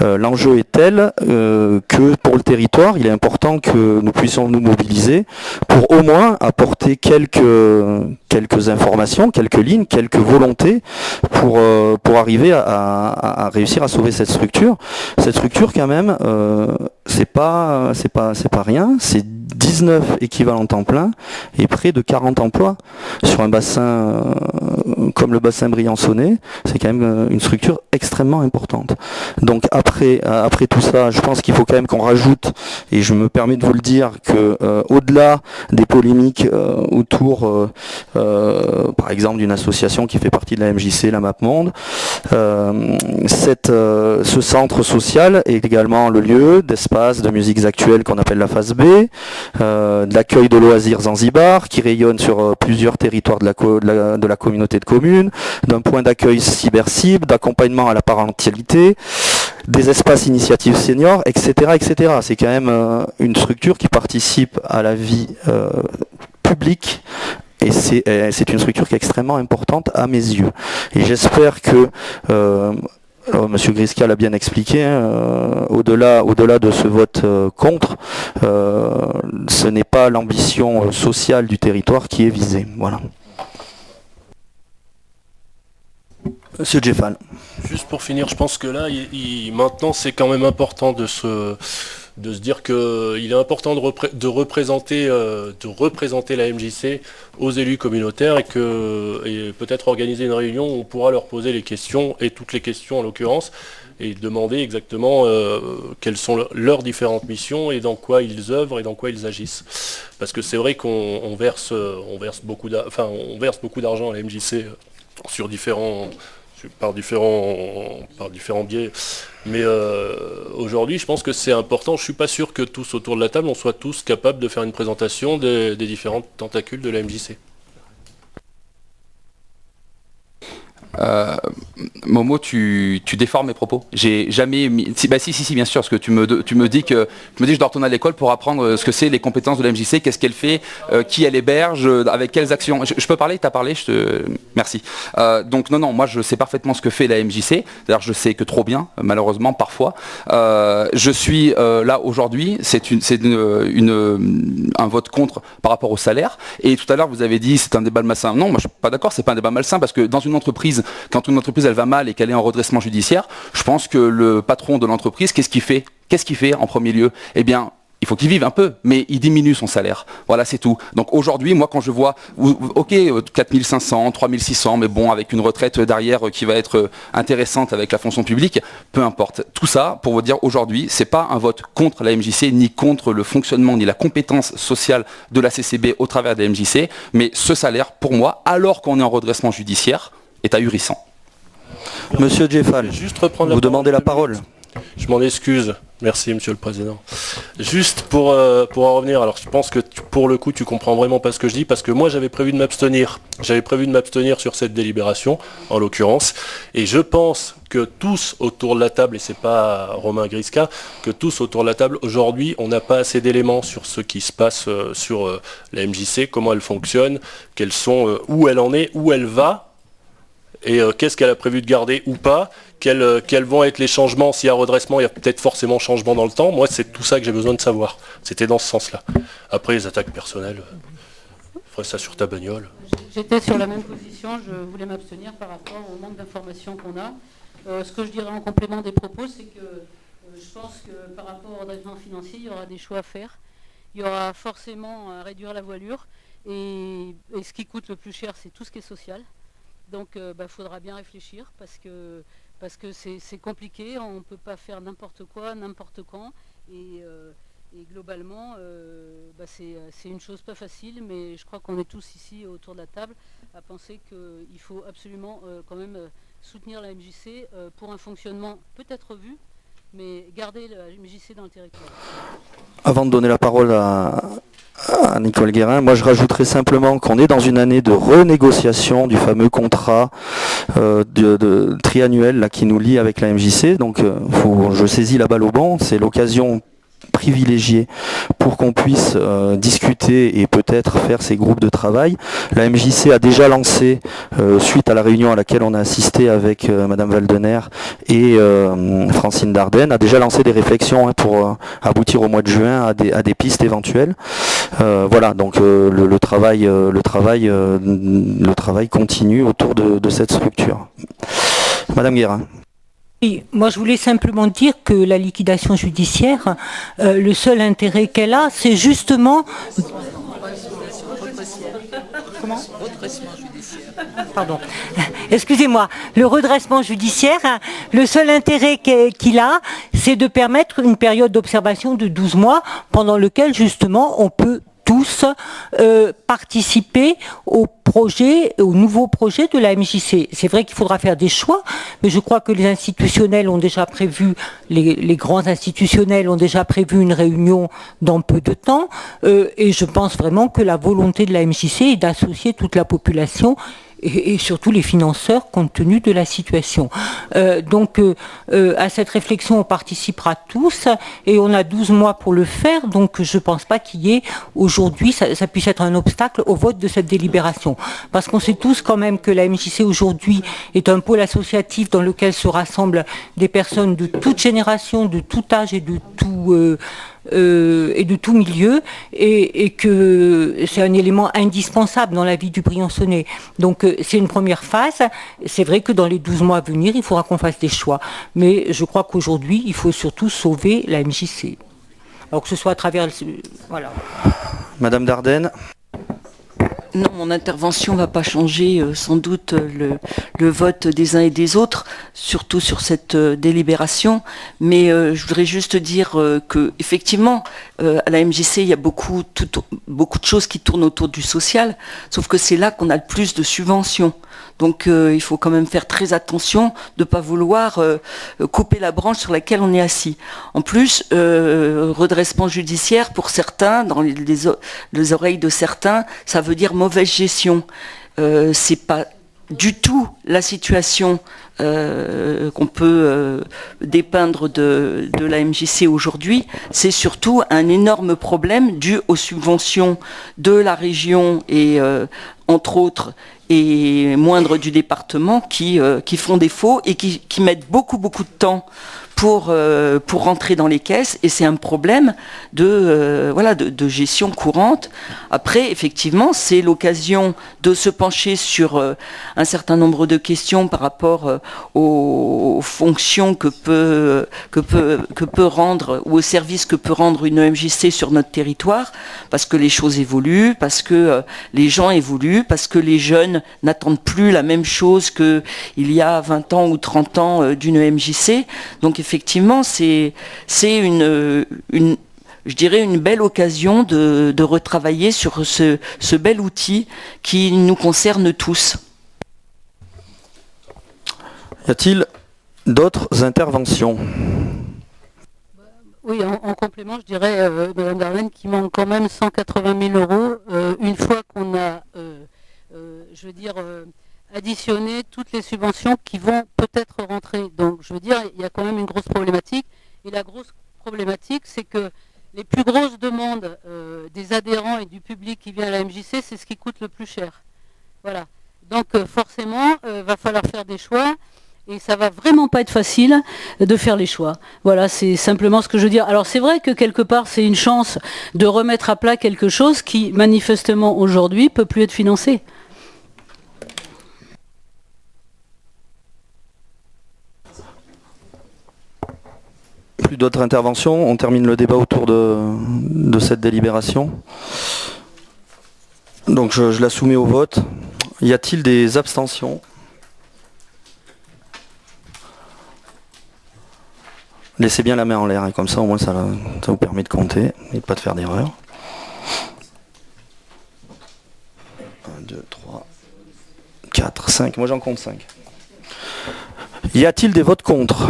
l'enjeu est tel que pour le territoire, il est important que nous puissions nous mobiliser pour au moins apporter quelques informations, quelques lignes, quelques volontés pour arriver à réussir à sauver cette structure. Cette structure quand même, c'est pas rien, c'est 19 équivalents temps plein et près de 40 emplois sur un bassin comme le bassin Briançonnais. C'est quand même une structure extrêmement importante. Donc après tout ça, je pense qu'il faut quand même qu'on rajoute, et je me permets de vous le dire, que au-delà des polémiques autour par exemple d'une association qui fait partie de la MJC, la MapMonde, ce centre social est également le lieu d'espace de musiques actuelles qu'on appelle la phase B, de l'accueil de loisirs Zanzibar qui rayonne sur plusieurs territoires de la communauté de communes, d'un point d'accueil cyber-cible, d'accompagnement à la parentalité, des espaces initiatives seniors, etc. etc. C'est quand même une structure qui participe à la vie publique. Et c'est une structure qui est extrêmement importante à mes yeux. Et j'espère que Monsieur Griska l'a bien expliqué, au-delà de ce vote contre, ce n'est pas l'ambition sociale du territoire qui est visée. Voilà. Monsieur Jeffal. Juste pour finir, je pense que là, maintenant, c'est quand même important de se dire qu'il est important de représenter la MJC aux élus communautaires et peut-être organiser une réunion où on pourra leur poser les questions, et toutes les questions en l'occurrence, et demander exactement quelles sont leurs différentes missions et dans quoi ils œuvrent et dans quoi ils agissent. Parce que c'est vrai qu'on verse beaucoup d'argent à la MJC par différents biais. Mais aujourd'hui, je pense que c'est important. Je ne suis pas sûr que tous autour de la table, on soit tous capables de faire une présentation des différentes tentacules de la MJC. Momo, tu déformes mes propos. J'ai jamais mis... Si, bien sûr, parce que tu me dis que je dois retourner à l'école pour apprendre ce que c'est les compétences de la MJC, qu'est-ce qu'elle fait, qui elle héberge, avec quelles actions. Je peux parler, t'as parlé, merci. Donc non, moi je sais parfaitement ce que fait la MJC. D'ailleurs, je sais que trop bien, malheureusement, parfois. Je suis là aujourd'hui, c'est un vote contre par rapport au salaire. Et tout à l'heure, vous avez dit c'est un débat malsain. Non, moi je suis pas d'accord, c'est pas un débat malsain, parce que dans une entreprise, quand une entreprise elle va mal et qu'elle est en redressement judiciaire, je pense que le patron de l'entreprise, qu'est-ce qu'il fait en premier lieu? Eh bien, il faut qu'il vive un peu, mais il diminue son salaire. Voilà, c'est tout. Donc aujourd'hui, moi, quand je vois, ok, 4500, 3600, mais bon, avec une retraite derrière qui va être intéressante avec la fonction publique, peu importe. Tout ça, pour vous dire, aujourd'hui, c'est pas un vote contre la MJC, ni contre le fonctionnement, ni la compétence sociale de la CCB au travers de la MJC, mais ce salaire, pour moi, alors qu'on est en redressement judiciaire, est ahurissant. Monsieur Jeffal, vous demandez la parole. Je m'en excuse. Merci, Monsieur le Président. Juste pour en revenir, alors je pense que pour le coup, tu comprends vraiment pas ce que je dis, parce que moi, j'avais prévu de m'abstenir. J'avais prévu de m'abstenir sur cette délibération, en l'occurrence, et je pense que tous autour de la table, et c'est pas Romain Griska, que tous autour de la table, aujourd'hui, on n'a pas assez d'éléments sur ce qui se passe sur la MJC, comment elle fonctionne, quels sont, où elle en est, où elle va, et qu'est-ce qu'elle a prévu de garder ou pas, quels vont être les changements. S'il y a redressement, il y a peut-être forcément changement dans le temps. Moi, c'est tout ça que j'ai besoin de savoir. C'était dans ce sens-là. Après, les attaques personnelles, ferais ça sur ta bagnole. J'étais sur la même position, je voulais m'abstenir par rapport au manque d'informations qu'on a. Ce que je dirais en complément des propos, c'est que je pense que par rapport au redressement financier, il y aura des choix à faire. Il y aura forcément à réduire la voilure. Et ce qui coûte le plus cher, c'est tout ce qui est social. Donc il faudra bien réfléchir parce que c'est compliqué, on ne peut pas faire n'importe quoi, n'importe quand. Et globalement, c'est une chose pas facile, mais je crois qu'on est tous ici autour de la table à penser qu'il faut absolument quand même soutenir la MJC pour un fonctionnement peut-être revu, mais garder la MJC dans le territoire. Avant de donner la parole à Nicole Guérin, moi je rajouterais simplement qu'on est dans une année de renégociation du fameux contrat triannuel là, qui nous lie avec la MJC. Donc je saisis la balle au bon, c'est l'occasion privilégiée pour qu'on puisse discuter et peut-être faire ces groupes de travail. La MJC a déjà lancé, suite à la réunion à laquelle on a assisté avec Madame Valdener et Francine Dardenne, a déjà lancé des réflexions pour aboutir au mois de juin à des pistes éventuelles. Voilà, donc le travail continue autour de cette structure. Madame Guérin. Oui, moi je voulais simplement dire que la liquidation judiciaire, le seul intérêt qu'elle a, c'est justement... Comment ? Pardon. Excusez-moi. Le redressement judiciaire, le seul intérêt qu'il a, c'est de permettre une période d'observation de 12 mois pendant lequel justement on peut tous participer au nouveau projet de la MJC. C'est vrai qu'il faudra faire des choix, mais je crois que les institutionnels ont déjà prévu, les grands institutionnels ont déjà prévu une réunion dans peu de temps, et je pense vraiment que la volonté de la MJC est d'associer toute la population et surtout les financeurs compte tenu de la situation. Donc à cette réflexion on participera tous et on a 12 mois pour le faire, donc je ne pense pas qu'il y ait aujourd'hui, ça puisse être un obstacle au vote de cette délibération. Parce qu'on sait tous quand même que la MJC aujourd'hui est un pôle associatif dans lequel se rassemblent des personnes de toute génération, de tout âge et de tout milieu, et que c'est un élément indispensable dans la vie du Briançonnais. Donc c'est une première phase. C'est vrai que dans les 12 mois à venir, il faudra qu'on fasse des choix. Mais je crois qu'aujourd'hui, il faut surtout sauver la MJC. Alors que ce soit à travers... Voilà. Madame Dardenne. Non, mon intervention ne va pas changer sans doute le vote des uns et des autres, surtout sur cette délibération. Mais je voudrais juste dire que effectivement, à la MJC, il y a beaucoup de choses qui tournent autour du social, sauf que c'est là qu'on a le plus de subventions. Donc il faut quand même faire très attention de ne pas vouloir couper la branche sur laquelle on est assis. En plus, redressement judiciaire, pour certains, dans les oreilles de certains, ça veut dire mauvaise gestion. C'est pas du tout la situation qu'on peut dépeindre de la MJC aujourd'hui. C'est surtout un énorme problème dû aux subventions de la région et entre autres et moindres du département qui font défaut et qui mettent beaucoup de temps pour rentrer dans les caisses, et c'est un problème de gestion courante. Après, effectivement, c'est l'occasion de se pencher sur un certain nombre de questions par rapport aux fonctions que peut rendre, ou aux services que peut rendre une MJC sur notre territoire, parce que les choses évoluent, parce que les gens évoluent, parce que les jeunes n'attendent plus la même chose qu'il y a 20 ans ou 30 ans d'une MJC. Donc effectivement, c'est je dirais une belle occasion de retravailler sur ce bel outil qui nous concerne tous. Y a-t-il d'autres interventions ? Oui, en complément, je dirais, Madame Darlene, qu'il manque quand même 180 000 euros une fois qu'on a, additionné toutes les subventions qui vont peut-être rentrer. Donc, je veux dire, il y a quand même une grosse problématique. Et la grosse problématique, c'est que les plus grosses demandes des adhérents et du public qui vient à la MJC, c'est ce qui coûte le plus cher. Voilà. Donc, forcément, va falloir faire des choix. Et ça va vraiment pas être facile de faire les choix. Voilà, c'est simplement ce que je veux dire. Alors c'est vrai que quelque part c'est une chance de remettre à plat quelque chose qui manifestement aujourd'hui peut plus être financé. Plus d'autres interventions, on termine le débat autour de cette délibération. Donc je la soumets au vote. Y a-t-il des abstentions ? Laissez bien la main en l'air, et comme ça au moins ça vous permet de compter et pas de faire d'erreur. 1, 2, 3, 4, 5. Moi j'en compte 5. Y a-t-il des votes contre ?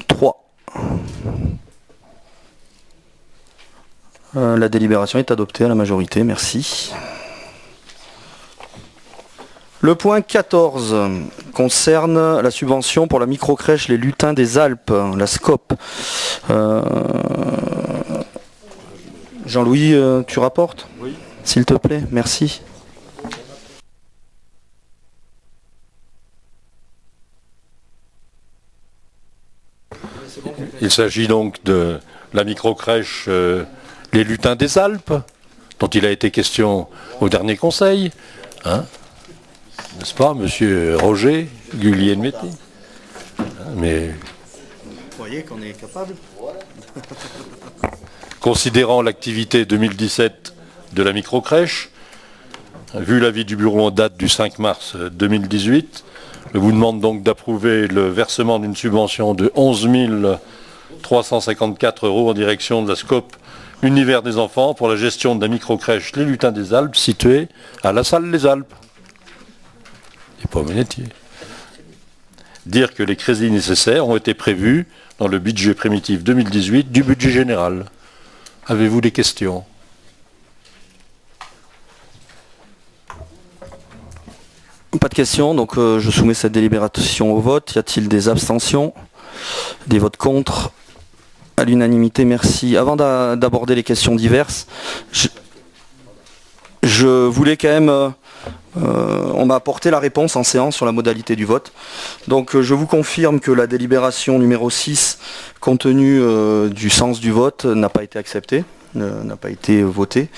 3. La délibération est adoptée à la majorité, merci. Le point 14 concerne la subvention pour la microcrèche Les Lutins des Alpes, la SCOP. Jean-Louis, tu rapportes ? Oui. S'il te plaît, merci. Il s'agit donc de la microcrèche Les Lutins des Alpes, dont il a été question au dernier conseil. N'est-ce pas, monsieur Roger Guglielmetti? Mais... Vous voyez qu'on est capable. Considérant l'activité 2017 de la microcrèche, vu l'avis du bureau en date du 5 mars 2018, je vous demande donc d'approuver le versement d'une subvention de 11 354 € en direction de la SCOP Univers des enfants pour la gestion de la microcrèche Les Lutins des Alpes située à La Salle les Alpes. Et pas Ménetier. Dire que les crédits nécessaires ont été prévus dans le budget primitif 2018 du budget général. Avez-vous des questions? Pas de questions, donc je soumets cette délibération au vote. Y a-t-il des abstentions? Des votes contre? À l'unanimité, merci. Avant d'aborder les questions diverses, je voulais quand même... on m'a apporté la réponse en séance sur la modalité du vote. Donc je vous confirme que la délibération numéro 6, compte tenu du sens du vote, n'a pas été acceptée, n'a pas été votée,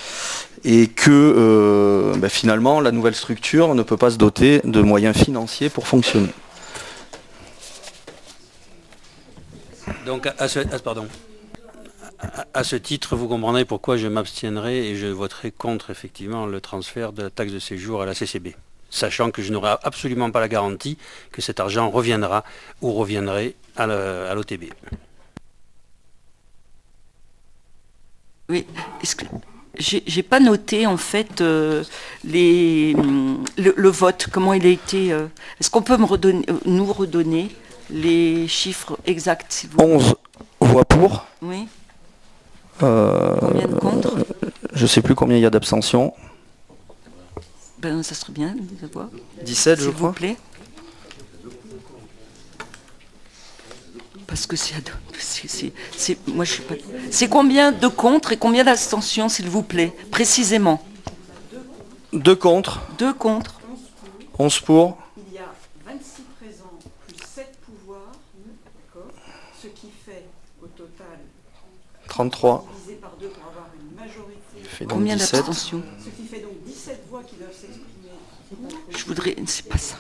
et que finalement la nouvelle structure ne peut pas se doter de moyens financiers pour fonctionner. Donc à ce titre, vous comprendrez pourquoi je m'abstiendrai et je voterai contre effectivement le transfert de la taxe de séjour à la CCB, sachant que je n'aurai absolument pas la garantie que cet argent reviendra ou reviendrait à l'OTB. Oui, j'ai pas noté en fait le vote, comment il a été. Est-ce qu'on peut nous redonner les chiffres exacts, s'il vous plaît? 11 voix pour. Oui. Combien de contre? Je ne sais plus combien il y a d'abstentions. Ben, ça serait bien de voir. 17, je crois. S'il vous plaît. Parce que moi je suis pas. C'est combien de contre et combien d'abstentions, s'il vous plaît, précisément? 2 contre. 2 contre. 11 pour. Il y a 26 présents plus 7 pouvoirs, d'accord, ce qui fait au total 33. divisé par 2 pour avoir une majorité. Fait donc Combien 17. d'abstentions? Ce qui fait donc 17 voix qui doivent s'exprimer. Je voudrais. C'est pas ça.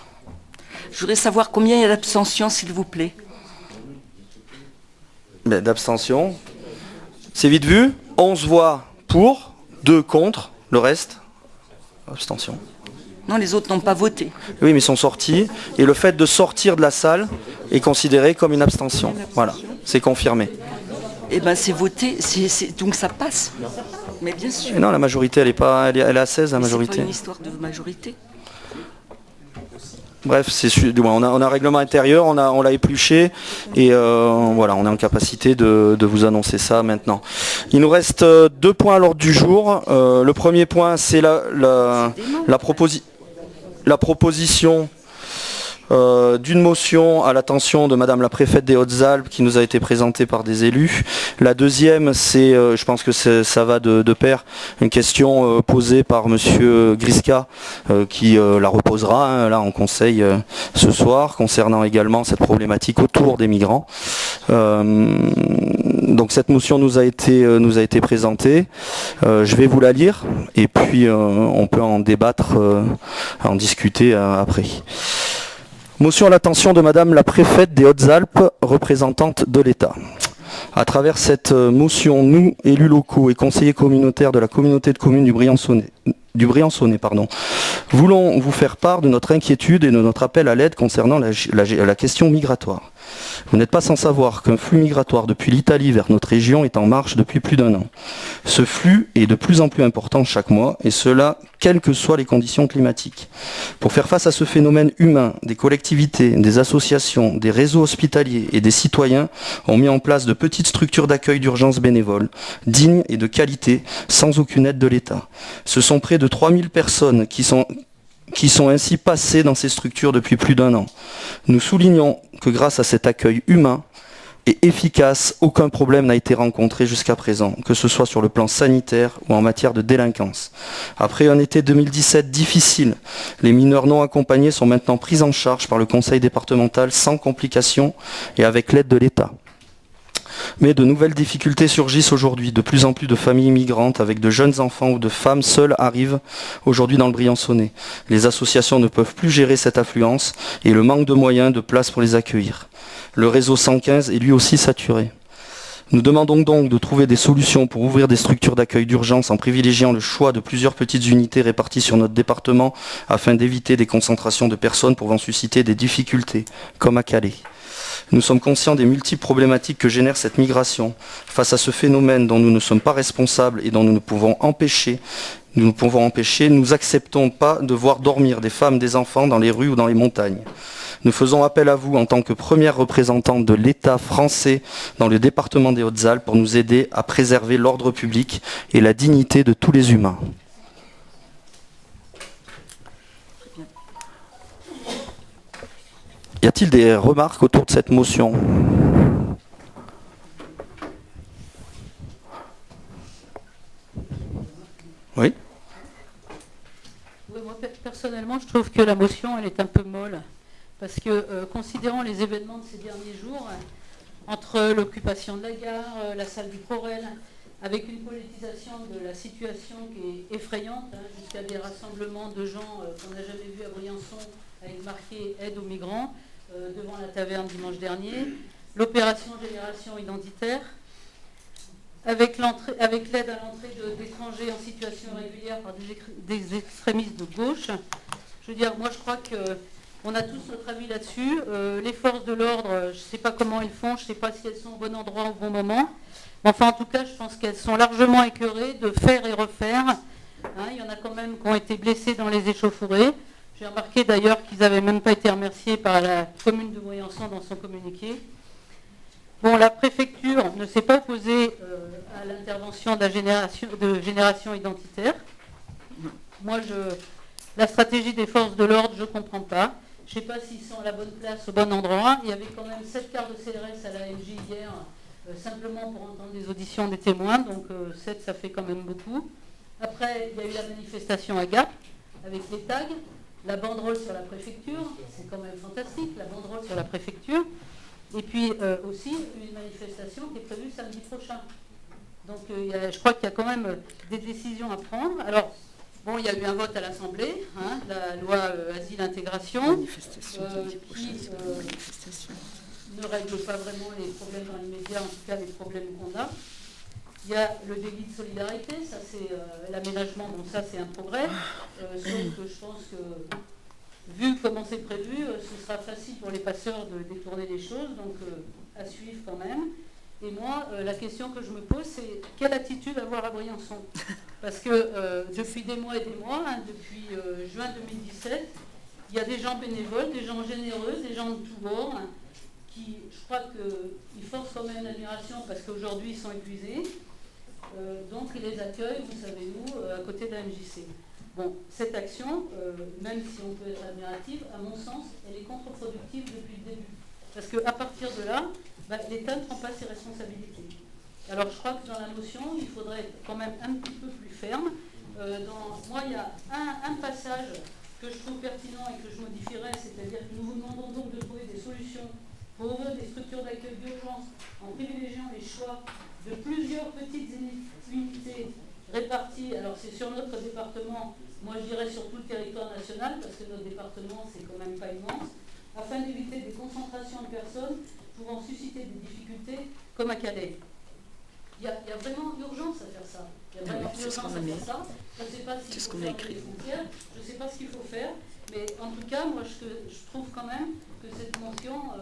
Je voudrais savoir combien il y a d'abstentions, s'il vous plaît. D'abstention. C'est vite vu. 11 voix pour, 2 contre, le reste, abstention. Non, les autres n'ont pas voté. Oui, mais ils sont sortis. Et le fait de sortir de la salle est considéré comme une abstention. Voilà, c'est confirmé. Eh bien, c'est voté, donc ça passe. Mais bien sûr. Et non, la majorité, elle est à 16, la majorité. C'est pas une histoire de majorité. Bref, on a un règlement intérieur, on l'a épluché et voilà, on est en capacité de vous annoncer ça maintenant. Il nous reste 2 points à l'ordre du jour. Le premier point, c'est la proposition d'une motion à l'attention de Madame la préfète des Hautes-Alpes qui nous a été présentée par des élus. La deuxième, c'est, je pense que ça va de pair, une question posée par Monsieur Griska qui la reposera là en conseil ce soir, concernant également cette problématique autour des migrants. Donc cette motion nous a été présentée. Je vais vous la lire et puis on peut en débattre, en discuter après. Motion à l'attention de Madame la préfète des Hautes-Alpes, représentante de l'État. À travers cette motion, nous, élus locaux et conseillers communautaires de la communauté de communes du Briançonnais, voulons vous faire part de notre inquiétude et de notre appel à l'aide concernant la question migratoire. Vous n'êtes pas sans savoir qu'un flux migratoire depuis l'Italie vers notre région est en marche depuis plus d'1 an. Ce flux est de plus en plus important chaque mois, et cela, quelles que soient les conditions climatiques. Pour faire face à ce phénomène humain, des collectivités, des associations, des réseaux hospitaliers et des citoyens ont mis en place de petites structures d'accueil d'urgence bénévoles, dignes et de qualité, sans aucune aide de l'État. Ce sont près de 3000 personnes qui sont ainsi passées dans ces structures depuis plus d'1 an. Nous soulignons que grâce à cet accueil humain et efficace, aucun problème n'a été rencontré jusqu'à présent, que ce soit sur le plan sanitaire ou en matière de délinquance. Après un été 2017 difficile, les mineurs non accompagnés sont maintenant pris en charge par le conseil départemental sans complications et avec l'aide de l'État. Mais de nouvelles difficultés surgissent aujourd'hui. De plus en plus de familles migrantes avec de jeunes enfants ou de femmes seules arrivent aujourd'hui dans le Briançonnais. Les associations ne peuvent plus gérer cette affluence et le manque de moyens, de place pour les accueillir. Le réseau 115 est lui aussi saturé. Nous demandons donc de trouver des solutions pour ouvrir des structures d'accueil d'urgence en privilégiant le choix de plusieurs petites unités réparties sur notre département afin d'éviter des concentrations de personnes pouvant susciter des difficultés, comme à Calais. Nous sommes conscients des multiples problématiques que génère cette migration. Face à ce phénomène dont nous ne sommes pas responsables et dont nous pouvons empêcher, nous acceptons pas de voir dormir des femmes, des enfants dans les rues ou dans les montagnes. Nous faisons appel à vous en tant que première représentante de l'État français dans le département des Hautes-Alpes pour nous aider à préserver l'ordre public et la dignité de tous les humains. Y a-t-il des remarques autour de cette motion ? Oui ? Oui, moi, personnellement, je trouve que la motion, elle est un peu molle. Parce que, considérant les événements de ces derniers jours, entre l'occupation de la gare, la salle du Corel, avec une politisation de la situation qui est effrayante, jusqu'à des rassemblements de gens qu'on n'a jamais vus à Briançon, avec marqué « Aide aux migrants », devant la taverne dimanche dernier, l'opération Génération Identitaire, avec l'aide à l'entrée d'étrangers en situation irrégulière par des extrémistes de gauche. Je veux dire, moi je crois qu'on a tous notre avis là-dessus. Les forces de l'ordre, je ne sais pas comment elles font, je ne sais pas si elles sont au bon endroit au bon moment. Enfin, en tout cas, je pense qu'elles sont largement écœurées de faire et refaire. Il y en a quand même qui ont été blessés dans les échauffourées. J'ai remarqué d'ailleurs qu'ils n'avaient même pas été remerciés par la commune de Briançon dans son communiqué. Bon, la préfecture ne s'est pas opposée à l'intervention de Génération Identitaire. Moi, la stratégie des forces de l'ordre, je ne comprends pas. Je ne sais pas s'ils sont à la bonne place, au bon endroit. Il y avait quand même 7 quarts de CRS à la MJ hier, simplement pour entendre des auditions des témoins. Donc 7, ça fait quand même beaucoup. Après, il y a eu la manifestation à Gap, avec les tags. La banderole sur la préfecture, c'est quand même fantastique, la banderole sur la préfecture. Et puis aussi une manifestation qui est prévue samedi prochain. Donc je crois qu'il y a quand même des décisions à prendre. Alors, bon, il y a eu un vote à l'Assemblée, la loi Asile-Intégration, qui ne règle pas vraiment les problèmes dans l'immédiat, en tout cas les problèmes qu'on a. Il y a le délit de solidarité, ça c'est l'aménagement, donc ça c'est un progrès. Sauf que je pense que, vu comment c'est prévu, ce sera facile pour les passeurs de détourner les choses, donc à suivre quand même. Et moi, la question que je me pose, c'est quelle attitude avoir à Briançon ? Parce que depuis des mois et des mois, depuis juin 2017, il y a des gens bénévoles, des gens généreux, des gens de tous bords, qui, je crois qu'ils forcent quand même l'admiration parce qu'aujourd'hui ils sont épuisés. Donc ils les accueillent, vous savez où, à côté de la MJC. Bon, cette action, même si on peut être admirative, à mon sens, elle est contre-productive depuis le début. Parce qu'à partir de là, l'État ne prend pas ses responsabilités. Alors je crois que dans la motion, il faudrait être quand même un petit peu plus ferme. Moi, il y a un passage que je trouve pertinent et que je modifierais, c'est-à-dire que nous vous demandons donc de trouver des solutions pour ouvrir des structures d'accueil d'urgence en privilégiant les choix de plusieurs petites unités réparties. Alors c'est sur notre département, moi je dirais sur tout le territoire national, parce que notre département c'est quand même pas immense, afin d'éviter des concentrations de personnes pouvant susciter des difficultés comme à Calais. Il y a vraiment urgence à faire ça. Il y a vraiment urgence à faire ça. Je ne sais pas s'il faut faire des frontières, je ne sais pas ce qu'il faut faire, mais en tout cas, moi je trouve quand même que cette motion,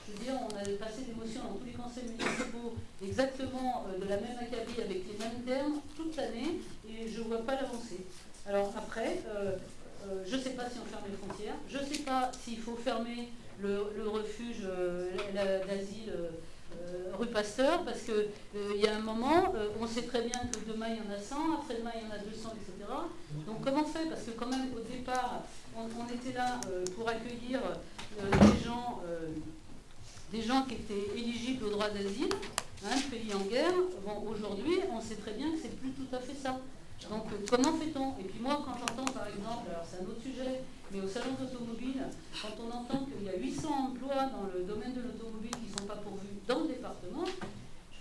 je veux dire, on a passé des motions dans tous les conseils municipaux exactement de la même acabit avec les mêmes termes toute l'année et je ne vois pas l'avancée. Alors après, je ne sais pas si on ferme les frontières, je ne sais pas s'il faut fermer le refuge d'asile rue Pasteur, parce qu'il y a un moment, on sait très bien que demain il y en a 100, après-demain il y en a 200, etc. Donc comment on fait ? Parce que quand même au départ, on était là pour accueillir des gens qui étaient éligibles au droit d'asile, pays en guerre. Bon, aujourd'hui, on sait très bien que c'est plus tout à fait ça. Donc comment fait-on ? Et puis moi, quand j'entends par exemple, alors c'est un autre sujet, mais au salon d'automobile, quand on entend qu'il y a 800 emplois dans le domaine de l'automobile qui ne sont pas pourvus dans le département, je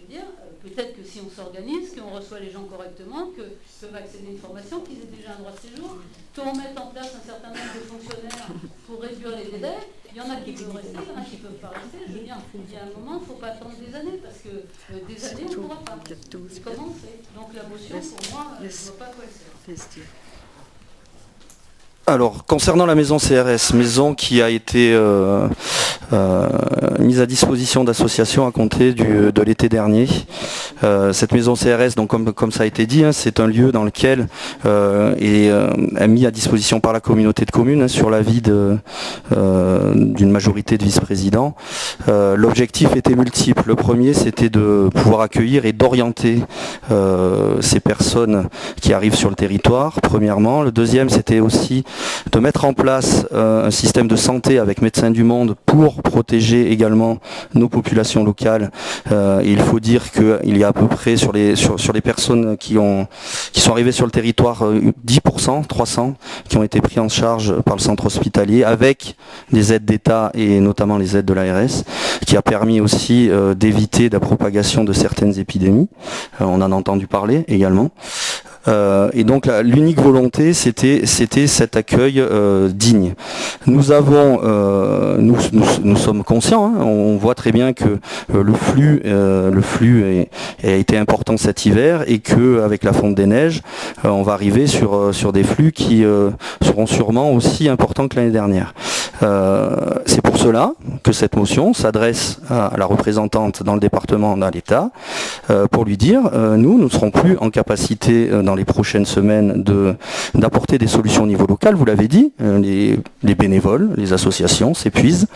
peut-être que si on s'organise, qu'on reçoit les gens correctement, qu'ils peuvent accéder à une formation, qu'ils aient déjà un droit de séjour, qu'on mette en place un certain nombre de fonctionnaires pour réduire les délais. Il y en a qui peuvent rester, il y en a qui ne peuvent pas rester. Je veux dire, il y a un moment, il ne faut pas attendre des années, parce que des années, on ne pourra pas. Comment c'est? Donc la motion, pour moi, je ne vois pas à quoi elle sert. Alors, concernant la maison CRS, maison qui a été mise à disposition d'associations à compter de l'été dernier. Cette maison CRS, donc comme ça a été dit, c'est un lieu dans lequel est mis à disposition par la communauté de communes sur l'avis d'une majorité de vice-présidents. L'objectif était multiple. Le premier, c'était de pouvoir accueillir et d'orienter ces personnes qui arrivent sur le territoire, premièrement. Le deuxième, c'était aussi de mettre en place un système de santé avec Médecins du Monde pour protéger également nos populations locales. Et il faut dire qu'il y a à peu près sur les personnes qui sont arrivées sur le territoire 10%, 300, qui ont été pris en charge par le centre hospitalier avec des aides d'État et notamment les aides de l'ARS, qui a permis aussi d'éviter la propagation de certaines épidémies. On en a entendu parler également. Et donc l'unique volonté, c'était cet accueil digne. Nous sommes conscients, on voit très bien que le flux a été important cet hiver et que avec la fonte des neiges, on va arriver sur des flux qui seront sûrement aussi importants que l'année dernière. C'est pour cela que cette motion s'adresse à la représentante dans le département, dans l'État, pour lui dire nous ne serons plus en capacité dans les prochaines semaines d'apporter des solutions au niveau local. Vous l'avez dit, les bénévoles, les associations s'épuisent.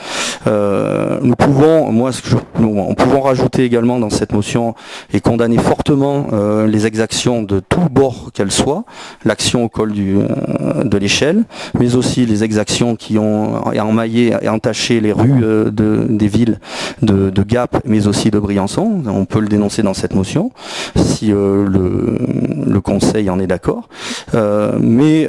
On pouvons rajouter également dans cette motion et condamner fortement les exactions de tout bord qu'elles soient, l'action au col de l'échelle, mais aussi les exactions qui ont emmaillé et entaché les rues des villes de Gap, mais aussi de Briançon. On peut le dénoncer dans cette motion, si le Conseil en est d'accord. Mais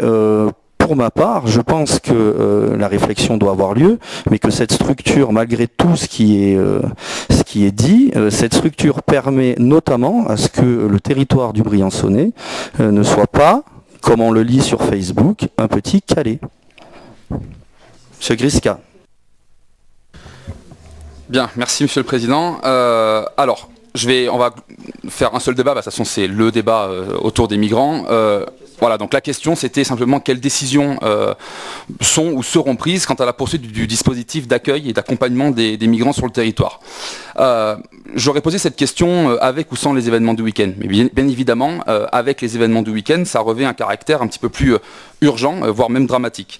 pour ma part, je pense que la réflexion doit avoir lieu, mais que cette structure, malgré tout ce qui est dit, cette structure permet notamment à ce que le territoire du Briançonnais ne soit pas, comme on le lit sur Facebook, un petit Calais. Monsieur Griska. Bien, merci Monsieur le Président. Alors, on va faire un seul débat, de toute façon c'est le débat autour des migrants. Voilà, donc la question c'était simplement quelles décisions sont ou seront prises quant à la poursuite du dispositif d'accueil et d'accompagnement des migrants sur le territoire. J'aurais posé cette question avec ou sans les événements du week-end, mais bien évidemment avec les événements du week-end ça revêt un caractère un petit peu plus urgent, voire même dramatique.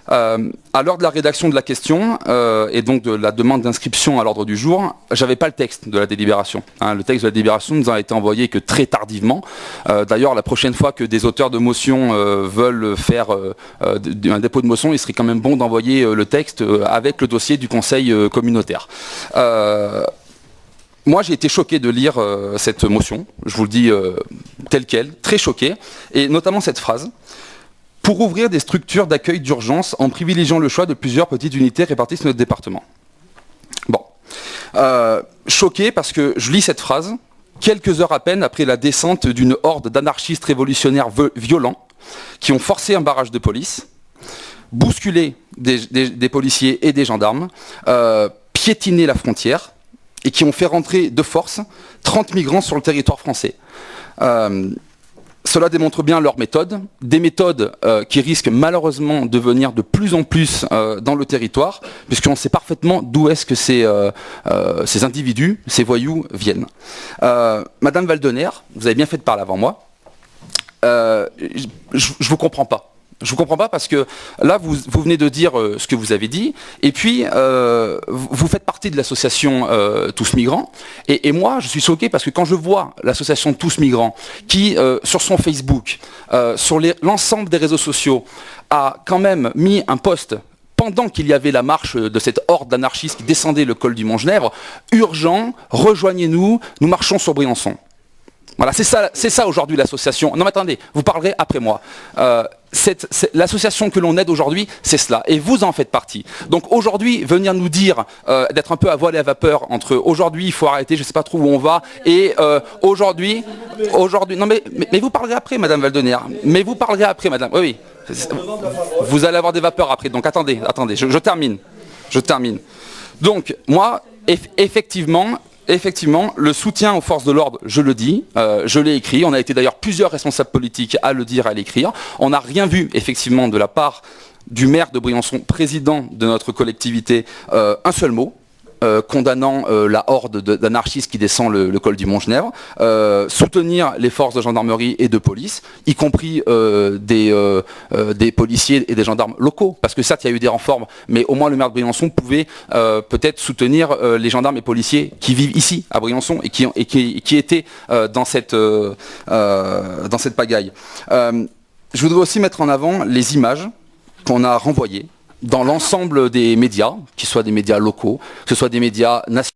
À l'heure de la rédaction de la question et donc de la demande d'inscription à l'ordre du jour, j'avais pas le texte de la délibération. Le texte de la délibération nous a été envoyé que très tardivement. D'ailleurs, la prochaine fois que des auteurs de motion veulent faire un dépôt de motion, il serait quand même bon d'envoyer le texte avec le dossier du conseil communautaire. Moi, j'ai été choqué de lire cette motion, je vous le dis telle quelle, très choqué, et notamment cette phrase. Pour ouvrir des structures d'accueil d'urgence en privilégiant le choix de plusieurs petites unités réparties sur notre département. Bon. Choqué parce que je lis cette phrase quelques heures à peine après la descente d'une horde d'anarchistes révolutionnaires violents qui ont forcé un barrage de police, bousculé des policiers et des gendarmes, piétiné la frontière et qui ont fait rentrer de force 30 migrants sur le territoire français. Cela démontre bien leurs méthodes, des méthodes qui risquent malheureusement de venir de plus en plus dans le territoire, puisqu'on sait parfaitement d'où est-ce que ces individus, ces voyous, viennent. Madame Valdener, vous avez bien fait de parler avant moi, je vous comprends pas. Je vous comprends pas parce que là, vous venez de dire ce que vous avez dit, et puis vous faites partie de l'association Tous Migrants, et moi, je suis choqué parce que quand je vois l'association Tous Migrants qui, sur son Facebook, sur l'ensemble des réseaux sociaux, a quand même mis un post pendant qu'il y avait la marche de cette horde d'anarchistes qui descendait le col du Mont-Genèvre, urgent, rejoignez-nous, nous marchons sur Briançon. Voilà, c'est ça aujourd'hui l'association. Non mais attendez, vous parlerez après moi. l'association que l'on aide aujourd'hui, c'est cela. Et vous en faites partie. Donc aujourd'hui, venir nous dire d'être un peu à voile et à vapeur entre aujourd'hui, il faut arrêter, je ne sais pas trop où on va, et aujourd'hui, non mais vous parlerez après, Madame Valdener. Mais vous parlerez après, Madame. Oui. Vous allez avoir des vapeurs après. Donc attendez, je termine. Donc moi, effectivement, le soutien aux forces de l'ordre, je le dis, je l'ai écrit. On a été d'ailleurs plusieurs responsables politiques à le dire, à l'écrire. On n'a rien vu, effectivement, de la part du maire de Briançon, président de notre collectivité, un seul mot. Condamnant la horde d'anarchistes qui descend le col du Mont-Genèvre, soutenir les forces de gendarmerie et de police, y compris des policiers et des gendarmes locaux, parce que certes il y a eu des renforts, mais au moins le maire de Briançon pouvait peut-être soutenir les gendarmes et policiers qui vivent ici à Briançon et qui étaient dans cette pagaille. Je voudrais aussi mettre en avant les images qu'on a renvoyées dans l'ensemble des médias, qu'ils soient des médias locaux, que ce soit des médias nationaux,